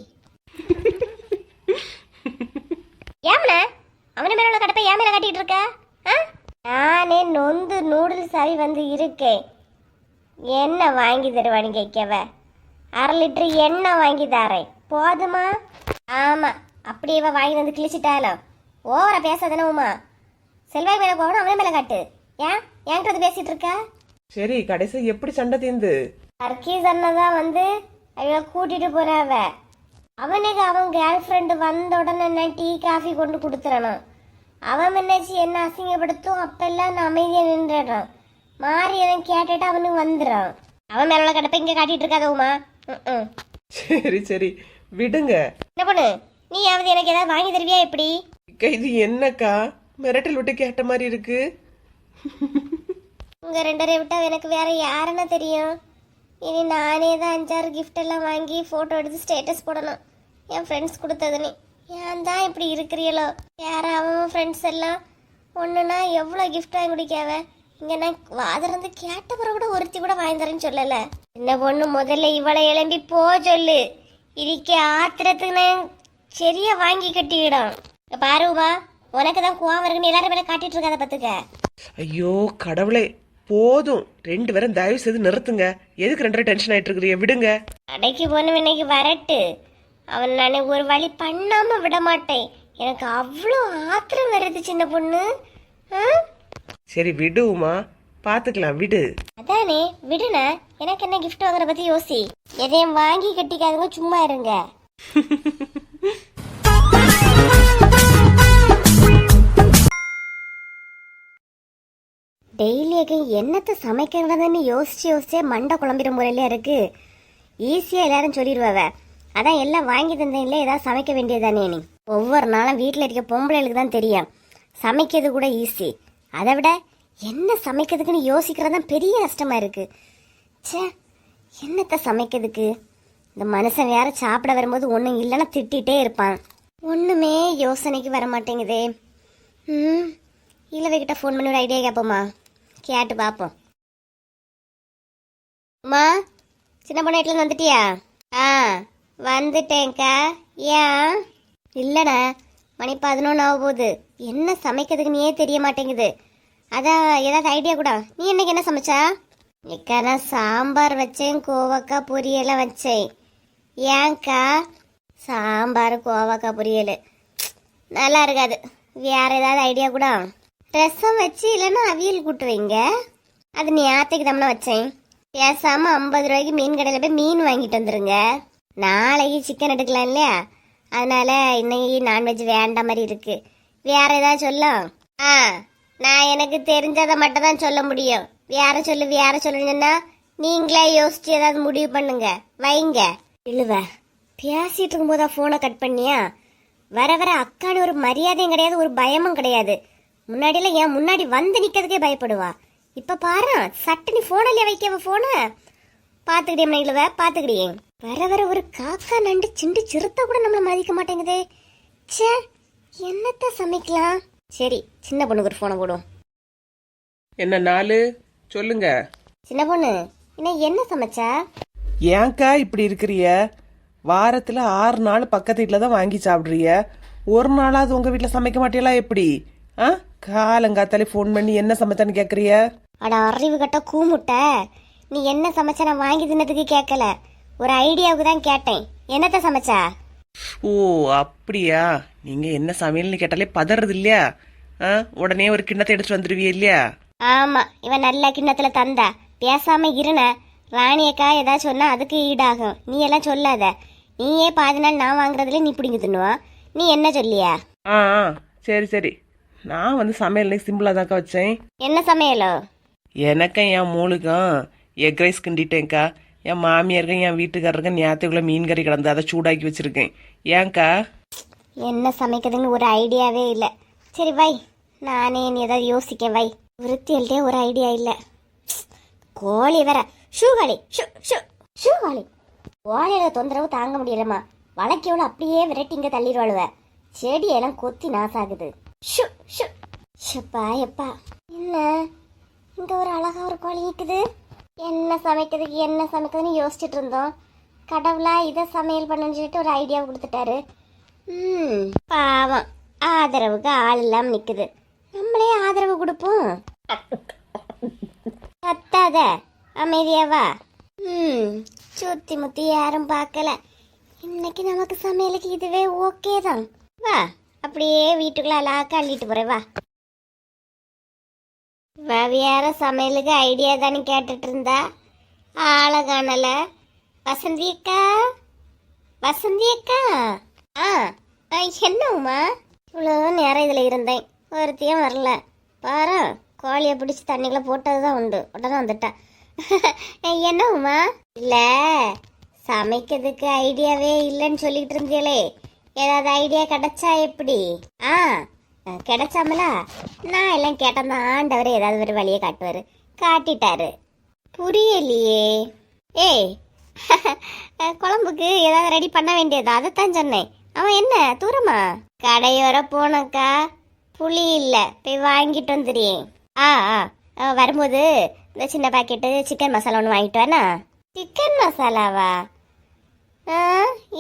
ஏம்ல அவன மேல உள்ள கடப்பை ஏன் மேல கட்டிட்டு இருக்க? நானே நொந்து நூடுல்ஸ் ஆகி வந்து இருக்கேன். என்ன வாங்கி தருவான்னு கேட்கவ? 1/2 லிட்டர் எண்ணெய் வாங்கி தரேன், போதுமா? ஆமா, அப்படியே வாங்கி வந்து கிழிச்சிட்டாலும் ஓவரா பேசாதானே உமா. செல்வாய் மேல போகணும், அவன் மேல காட்டு. ஏன் என்கிட்ட வந்து பேசிட்டு இருக்க? சரி கடைசி எப்படி சண்டை தீர்ந்து? அர்க்கீஸ் அண்ணதான் வந்து அவ கூட்டிட்டு போறாவ. அவனுக்கு அவன் கேர்ள் ஃப்ரெண்டு வந்த உடனே நான் டீ காஃபி கொண்டு கொடுத்துறணும். அவன் முன்னாச்சு என்ன அசிங்கப்படுத்தும். அப்பெல்லாம் நான் அமைதியா நின்றுறான். மாறி அவன் கேட்டுட்டு அவனுக்கு வந்துடும். அவன் மேல உள்ள கடப்பை இங்க காட்டிட்டு இருக்காத உமா. சரி சரி விடுங்க. என்ன பொண்ணு, நீயாவது எனக்கு ஏதாவது வாங்கி தருவியா? எப்படி இது என்னக்கா மிரட்டல் விட்டு கேட்ட மாதிரி இருக்கு? உங்க 2 விட்டா எனக்கு வேற யாருன்னா தெரியும்? இனி நானே தான் 5-6 கிஃப்ட் எல்லாம் வாங்கி போட்டோ எடுத்து ஸ்டேட்டஸ் போடணும். என் ஃப்ரெண்ட்ஸ் கொடுத்ததுன்னு. ஏன் தான் இப்படி இருக்கிறீங்களோ? யார அவன் ஃப்ரெண்ட்ஸ் எல்லாம் ஒண்ணுன்னா எவ்வளோ கிஃப்ட் வாங்கி குடிக்காவ. இங்க நான் வாதிருந்து கேட்ட பிறகு கூட ஒருத்தி கூட வாங்கி தரேன்னு சொல்லல. என்ன பொண்ணு, முதல்ல இவளை எழும்பி போ சொல்லு. இதுக்கு ஆத்திரத்துக்கு நான் சரியா வாங்கி கட்டிவிடும். பாருவா, உனக்கு தான் கோவம் இருக்குன்னு எல்லாரும் மேல காட்டிட்டு இருக்காத பத்துக்க. ஐயோ கடவுளே, போதும் 2 பேரும் தயவு செய்து நிறுத்துங்க. எதுக்கு 2 டென்ஷன் ஆயிட்டு இருக்கிறீங்க? விடுங்க. கடைக்கு போன இன்னைக்கு வரட்டு. அவன் நான் ஒரு வழி பண்ணாம விட மாட்டேன். எனக்கு அவ்வளோ ஆத்திரம் வருது சின்ன பொண்ணு. ஆ? சரி விடுமா, பாத்துக்கலாம் விடு. அதானே விடுன. எனக்கு என்ன gift வாங்குற பத்தி யோசி. எதையும் வாங்கி கட்டிக்காதுங்க, சும்மா இருங்க. டெய்லிக்கு என்னத்தை சமைக்கிறதுன்னு யோசிச்சே மண்டை குழம்பிற முறையில இருக்கு. ஈஸியா எல்லாரும் சொல்லிடுவாவ. அதான் எல்லாம் வாங்கி தந்தேன்ல, ஏதாவது சமைக்க வேண்டியதானே. நீ ஒவ்வொரு நாளும் வீட்டில் இருக்க பொம்பளைகளுக்கு தான் தெரியும் சமைக்கிறது கூட ஈஸி. அதை விட என்ன சமைக்கிறதுக்குன்னு யோசிக்கிறது தான் பெரிய கஷ்டமா இருக்கு. ச்சே, என்னத்தை சமைக்கிறதுக்கு. இந்த மனுஷன் வேற சாப்பிட வரும்போது ஒன்றும் இல்லைன்னா திட்டிகிட்டே இருப்பான். ஒன்றுமே யோசனைக்கு வர மாட்டேங்குதே. இளவைக்கிட்ட ஃபோன் பண்ணி ஒரு ஐடியா கேட்போமா? கேட்டு பார்ப்போம். அம்மா, சின்ன பொண்ணு வீட்டில் வந்துட்டியா? ஆ வந்துட்டேன்க்கா. ஏன்? இல்லைண்ணா, மணி 11 ஆக போகுது. என்ன சமைக்கிறதுக்கு நீயே தெரிய மாட்டேங்குது. அதான் ஏதாவது ஐடியா கூட. நீ என்னைக்கு என்ன சமைச்சா? ஏக்கா நான் சாம்பார் வச்சேன், கோவக்காய் பொரியலாம் வச்சேன். ஏன்க்கா? சாம்பார் கோவக்காய் பொரியல் நல்லா இருக்காது. வேற ஏதாவது ஐடியா கூட? ரசம் வச்சு இல்லைன்னா அவியல் கூட்டு வைங்க. அது நீ ஆத்தைக்கு தம்னா வச்சேன். பேசாம 50 ரூபாய்க்கு மீன் கடையில் போய் மீன் வாங்கிட்டு வந்துருங்க. நாளைக்கு சிக்கன் எடுக்கலாம் இல்லையா, அதனால இன்னைக்கு நான்வெஜ் வேண்டாம் மாதிரி இருக்கு. வேற ஏதாவது சொல்லும்? ஆ, நான் எனக்கு தெரிஞ்சதை மட்டும் தான் சொல்ல முடியும். வேற சொல்லுங்கன்னா நீங்களே யோசிச்சு ஏதாவது முடிவு பண்ணுங்க, வைங்க. இழுவ பேசிட்டு இருக்கும்போதா போனை கட் பண்ணியா? வர வர அக்கான்னு ஒரு மரியாதையும் கிடையாது, ஒரு பயமும் கிடையாது. முன்னாடியெல்லாம் என் முன்னாடி வந்து நிக்கிறதுக்கே பயப்படுவா. இப்ப பாரு, சட்டு நீ போனிலே வைக்கவ போன பாத்துக்கிட்டே இழுவ பாத்துக்கிட்டே. வர வர ஒரு காக்கா நண்டு சிண்டு சிறுத்த கூட நம்மள மதிக்க மாட்டேங்குதே. ச்சே, என்னத்த சமைக்கலாம்? சரி, சின்ன பொண்ணுக்கு ஒரு போனை போடுவோம். என்ன நாளு சொல்லுங்க. சின்ன பொண்ணு, இன்னும் என்ன சமைச்சா? ஏன்க்கா இப்படி இருக்கிறிய? வாரத்துல 6 நாள் பக்கத்து வீட்டுல தான் வாங்கி சாப்பிடுறிய. ஒரு நாளாவது உங்க வீட்டுல சமைக்க மாட்டீங்களா எப்படி? ஆ, காலங்காத்தாலே ஃபோன் பண்ணி என்ன சமைச்சான்னு கேக்குறிய? அட அறிவு கட்ட கூமுட்ட, நீ என்ன சமைச்சா நான் வாங்கி தின்னதுக்கு கேட்கல, ஒரு ஐடியாவுக்கு தான் கேட்டேன். என்னத்த சமைச்சா? ஓ அப்படியா? நீங்க என்ன சமையல்னு கேட்டாலே பதறது இல்லையா? உடனே ஒரு கிண்ணத்தை எடுத்து வந்துருவிய இல்லையா? ஆமா, இவன் நல்ல கிண்ணத்துல தந்தா. பேசாம இருன. ராணியக்கா ஏதாவது சொன்னா அதுக்கு ஈடாகும். நீ எல்லாம் சொல்லாத. நீயே பாதி நாள் நான் வாங்குறதுல நீ பிடிங்க தின்னுவா. நீ என்ன சொல்லியா? ஆ சரி சரி, நான் வந்து சமையல் சிம்பிளா தாக்கா வச்சேன். என்ன சமையலோ? எனக்கும் என் மூளுக்கும் எக் ரைஸ் கிண்டிட்டேன்க்கா. என் மாமியாருக்கும் என் வீட்டுக்காரருக்கும் நேரத்துக்குள்ள மீன் கறி கிடந்து அதை சூடாக்கி வச்சிருக்கேன். ஏன்க்கா? என்ன சமைக்கிறதுன்னு ஒரு ஐடியாவே இல்லை. சரி வை, நானே நீ ஏதாவது யோசிக்க வை. விருத்தியல்ட்டே ஒரு ஐடியா இல்லை. கோழி வேற ஷூகாளி ஷூகாளி கோழியோட தொந்தரவு தாங்க முடியலம்மா. வளைக்கோட அப்படியே விரட்டிங்க தள்ளிடுவாளுவ. செடியெல்லாம் கொத்தி நாசாகுது. ஷு ஷு ஷப்பா எப்பா. என்ன இங்க ஒரு அழகா ஒரு கோழி இருக்குது. என்ன சமைக்கிறதுன்னு யோசிச்சுட்டு இருந்தோம். கடவுளா இதை சமையல் பண்ணுன்னு சொல்லிட்டு ஒரு ஐடியா கொடுத்துட்டாரு. பாவம், ஆதரவுக்கு ஆள் இல்லாம நிக்குது. நம்மளே ஆதரவு கொடுப்போம். கத்தாத, அமைதியாவா. சுத்தி முத்தி யாரும் பார்க்கல. இன்னைக்கு நமக்கு சமையலுக்கு இதுவே ஓகே தான். வா, அப்படியே வீட்டுக்குள்ள அழகா அள்ளிட்டு போறேன். வா, வேற சமையலுக்கு ஐடியா தானே கேட்டுட்டு இருந்தா. ஆளை காணல. வசந்தி அக்கா. என்னம்மா இவ்வளோ நேரம் இதில் இருந்தேன், ஒருத்தையும் வரல. பாரு, கோழியை பிடிச்சி தண்ணிக்குள்ள போட்டதுதான் உண்டு. உடனே வந்துட்டா. என்னம்மா? இல்லை, சமைக்கிறதுக்கு ஐடியாவே இல்லைன்னு சொல்லிட்டு இருந்தீங்களே, ஏதாவது ஐடியா கிடைச்சா எப்படி? கிடைச்சாமலா? நான் எல்லாம் கேட்டேன், ஆண்டவரே ஏதாவது ஒரு வழியை காட்டுவாரு. காட்டிட்டாரு. புரியலையே. ஏய், குழம்புக்கு ஏதாவது ரெடி பண்ண வேண்டியது, அதைத்தான் சொன்னேன். அவன் என்ன தூரமா? கடையோர போனக்கா, புளி இல்லை, போய் வாங்கிட்டு வந்துடுறேன். வரும்போது இந்த சின்ன பாக்கெட்டு சிக்கன் மசாலா ஒன்று வாங்கிட்டு வானா? சிக்கன் மசாலாவா?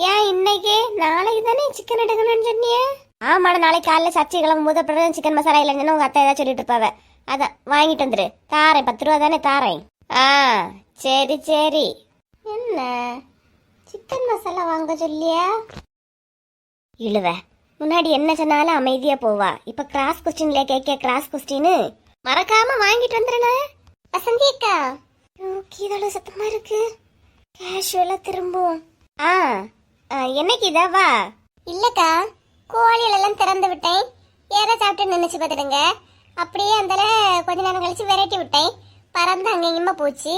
ஏன் இன்னைக்கு? நாளைக்கு தானே சிக்கன் எடுக்கணும்னு சொன்னியே. ஆமாடா நாளைக்கு காலையில் சர்ச்சை கிளம்பும் போது அப்புறம் சிக்கன் மசாலா இல்லைன்னு உங்கள் அத்தை ஏதாவது சொல்லிட்டு இருப்பாவ அதான் வாங்கிட்டு வந்துரு. தாரேன் 10 ரூபா தானே தாரேன். ஆ சரி சரி. என்ன சிக்கன் மசாலா வாங்க சொல்லியா? இழுவ முன்னாடி என்ன சொன்னாலும் அமைதியா போவா. இப்ப கிராஸ் கொஸ்டின்ல கேட்க கிராஸ் கொஸ்டின் மறக்காம வாங்கிட்டு வந்துடுன. வசந்தி அக்கா கீதால சத்தமா இருக்கு. கேஷுவலா திரும்புவோம். ஆ என்னைக்கு இதாவா? இல்லக்கா கோழிகளெல்லாம் திறந்து விட்டேன். ஏற சாப்பிட்டு நினைச்சு பார்த்துடுங்க. அப்படியே அந்த கொஞ்ச நேரம் கழிச்சு விரட்டி விட்டேன். பறந்து அங்கேயுமா போச்சு.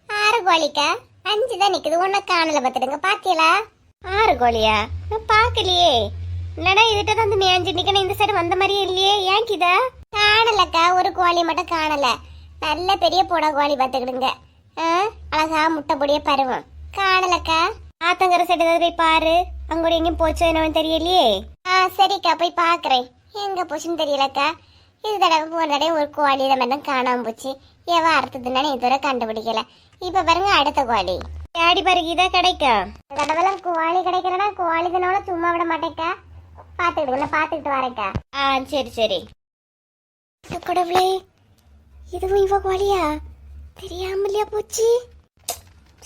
6 கோழிக்கா 5 தான் நிக்குது. ஒன்ன காணல பார்த்துடுங்க. பாத்தியலா? 6 கோழியா? நான் பார்க்கலையே. இல்லடா இதுகிட்ட தான் வந்து மேய்ஞ்சி நிக்கணும். இந்த சைடு வந்த மாதிரியே இல்லையே. ஏன் கிதா காணலக்கா? ஒரு கோழி மட்டும் காணல. நல்ல பெரிய போட கோழி பார்த்துக்கிடுங்க. அழகா முட்டை பொடிய பருவம் காணலக்கா. ஆத்தங்கர சைடு ஏதாவது போய் பாரு. அங்கோட எங்கேயும் போச்சோ என்னன்னு தெரியலையே. சரிக்கா போய் பாக்குறேன். எங்க போச்சுன்னு தெரியலக்கா. இது தடவை போன தடவை ஒரு கோழி இதை மாதிரி தான் காணாம போச்சு. எவன் அறுத்ததுன்னு இதுவரை கண்டுபிடிக்கல. இப்ப பாருங்க அடுத்த கோழி தேடி பாருங்க. இதான் கிடைக்கும். தடவைலாம் கோழி கிடைக்கிறனா கோழி தினால சும்மா விட மாட்டேக்கா. பாத்துக்கிட்டு பாத்துக்கிட்டு வரேக்கா. சரி சரி. கடவுளே இதுவும் இவ கோழியா? தெரியாமலையா போச்சு.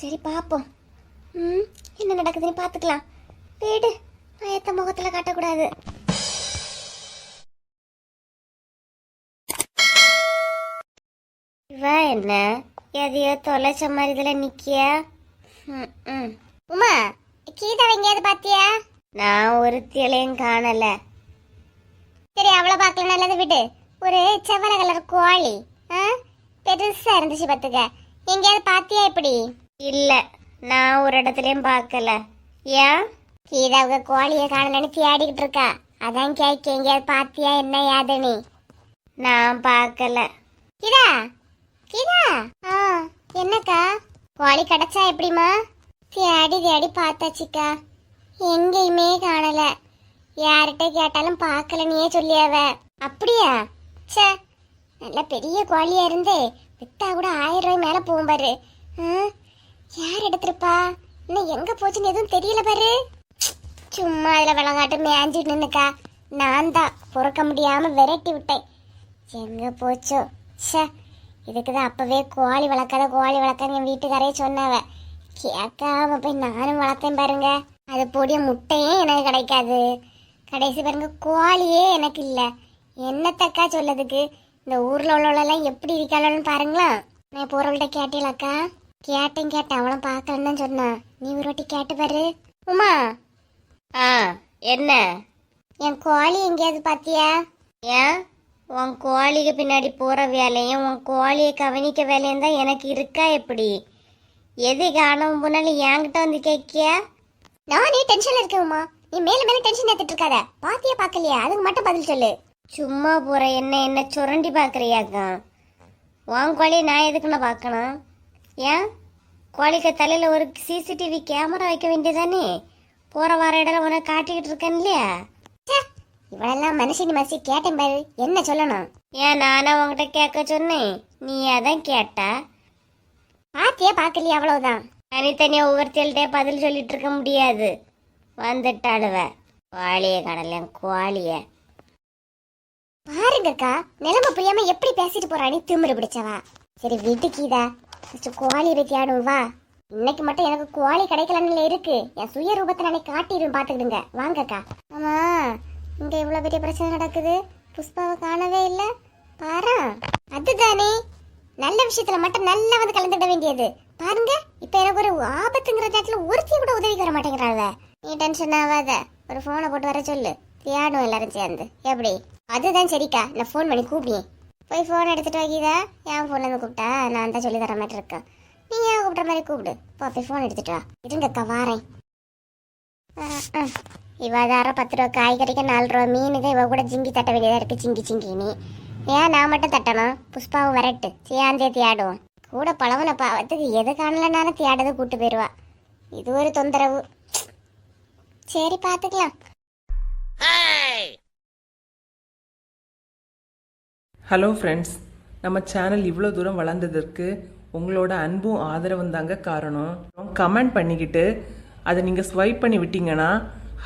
சரி பாப்போம். என்ன நடக்குதுன்னு பாத்துக்கலாம். வீடு பயத்த முகத்துல காட்டக்கூடாது. இவ என்ன எதையோ தொலைச்ச மாதிரி இதுல நிக்கியா? உமா கீதா எங்கேயாவது பாத்தியா? நான் ஒரு திலையும் காணல. சரி அவளை பார்க்கல நல்லது விடு. ஒரு செவல கலர் கோழி பெருசா இருந்துச்சு பாத்துக்க. எங்கேயாவது பாத்தியா? இப்படி இல்ல நான் ஒரு இடத்துலயும் பார்க்கல. ஏன்? கீதாவுக்கு கோழிய காணலன்னு தேடிக்கிட்டு இருக்கா. அதான் கேட்க எங்கேயாவது பாத்தியா என்ன யாதுன்னு. நான் பார்க்கல. கீதா கீதா என்னக்கா? கோழி கிடைச்சா எப்படிமா? தேடி தேடி பார்த்தாச்சுக்கா. எங்கேயுமே காணல. யார்கிட்ட கேட்டாலும் பார்க்கல நீயே சொல்லியாவ. அப்படியா? சே நல்ல பெரிய கோழியா இருந்து வித்தா கூட 1000 ரூபாய் மேல போகும் பாரு. யார் எடுத்திருப்பா? இன்னும் எங்க போச்சுன்னு எதுவும் தெரியல பாரு. சும்மா அதுல விளங்காட்டு மேஞ்சிட்டு நின்னுக்கா. நான் தான் பொறுக்க முடியாம விரட்டி விட்டேன். எங்க போச்சோ. சே இதுக்குதான் அப்பவே கோழி வளர்க்காத என் வீட்டுக்காரையே சொன்னாவ. கேட்காம போய் நானும் வளர்த்தேன் பாருங்க. அது போடிய முட்டையே எனக்கு கிடைக்காது. கடைசி பாருங்க கோழியே எனக்கு இல்ல. என்னத்தக்கா சொல்லதுக்கு? இந்த ஊர்ல உள்ளவளெல்லாம் எப்படி இருக்காளன்னு பாருங்களா. நான் பொருள்கிட்ட கேட்டீங்களாக்கா? கேட்டேன் அவளும் பார்க்கலன்னு தான் சொன்னான். நீ ஒரு வாட்டி கேட்டு பாரு. உமா என்ன என் கோழி எங்கேயாவது பாத்தியா? ஏன் உன் கோழிக்கு பின்னாடி போற வேலையும் உன் கோழியை கவனிக்க வேலையும் தான் எனக்கு இருக்கா? எப்படி எது காணவும் போனாலும் என்கிட்ட வந்து கேட்கியா? நானே டென்ஷன்ல இருக்கேம்மா. நீ மேல டென்ஷன் ஏத்திட்டு இருக்காத. பாத்தியா பார்க்கலையா? அதுக்கு மட்டும் பதில் சொல்லு. சும்மா போற என்ன சுரண்டி பாக்குறியாக்கா? உன் கோழியை நான் எதுக்குன்னு பார்க்கணும்? ஏன் கோழிக்கு தலையில ஒரு CCTV கேமரா வைக்க வேண்டியதானே? போற வார இடம் உனக்கு காட்டிக்கிட்டு இருக்கேன் இல்லையா? இவளெல்லாம் மனுஷனி மனுஷி கேட்டேன் பாரு. என்ன சொல்லணும்? ஏன் நானா உங்ககிட்ட கேட்க சொன்னேன். நீ அதான் கேட்டா. பாத்தியா பார்க்கலையா? அவ்வளவுதான். தனித்தனியா ஒவ்வொருத்தல்கிட்டே பதில் சொல்லிட்டு இருக்க முடியாது. வந்துட்டாளுவ கோழிய கடல கோழிய பாருங்கக்கா. நிலைமை புரியாம எப்படி பேசிட்டு போறானே திமிரு பிடிச்சவா. சரி விட்டுக்கீதா கோழி பத்தியாடும் வா. இன்னைக்கு மட்டும் எனக்கு கோழி கிடைக்கலன்னு இருக்கு. என் சுய ரூபத்தை நானே காட்டிடும். பாத்துக்கிடுங்க வாங்கக்கா. ஆமா இங்க இவ்வளவு பெரிய பிரச்சனை நடக்குது. புஷ்பாவை காணவே இல்ல பாரா. அதுதானே நல்ல விஷயத்துல மட்டும் நல்லா வந்து கலந்துட வேண்டியது. பாருங்க இப்ப எனக்கு ஒரு ஆபத்துங்கிற நேரத்துல ஒருத்தி கூட உதவிக்கு வர மாட்டேங்கிறாங்க. நீ டென்ஷன் ஆகாத. ஒரு போனை போட்டு வர சொல்லு. தேடும் எல்லாரும் சேர்ந்து. எப்படி? அதுதான் சரிக்கா. நான் போன் பண்ணி கூப்பிடுவேன். போய் போன் எடுத்துட்டு வைக்கிதா. என் போன்ல இருந்து கூப்பிட்டா நான் தான் சொல்லி தர மாதிரி இருக்கேன். நீ ஏன் கூப்பிட்ற மாதிரி கூப்பிடு. போய் போன் எடுத்துட்டு வா. இருங்கக்கா வாரேன். இவ அதாரம் 10 ரூபா காய்கறிக்கு 4 ரூபா மீனுக்கு இவ கூட ஜிங்கி தட்ட வேண்டியதா இருக்கு. சிங்கின்னு ஏன் நான் மட்டும் தட்டணும்? புஷ்பாவும் வரட்டு சேர்ந்தே தேடுவோம். கூட பழவன பாவத்துக்கு எது காணலனாலும் தேடது கூட்டு போயிடுவா. இது ஒரு தொந்தரவு. சரி பாத்துக்கலாம். ஹலோ ஃப்ரெண்ட்ஸ், நம்ம சேனல் இவ்வளோ தூரம் வளர்ந்ததற்கு உங்களோட அன்பும் ஆதரவும் தாங்க காரணம். கமெண்ட் பண்ணிக்கிட்டு அதை நீங்கள் ஸ்வைப் பண்ணி விட்டீங்கன்னா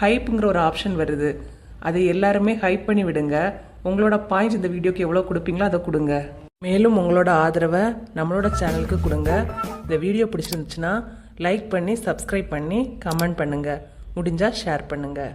ஹைப்புங்கிற ஒரு ஆப்ஷன் வருது. அதை எல்லாருமே ஹைப் பண்ணி விடுங்க. உங்களோட பாயிண்ட்ஸ் இந்த வீடியோக்கு எவ்வளோ கொடுப்பீங்களோ அதை கொடுங்க. மேலும் உங்களோட ஆதரவை நம்மளோட சேனலுக்கு கொடுங்க. இந்த வீடியோ பிடிச்சிருந்துச்சுன்னா லைக் பண்ணி சப்ஸ்கிரைப் பண்ணி கமெண்ட் பண்ணுங்கள். முடிஞ்சால் ஷேர் பண்ணுங்கள்.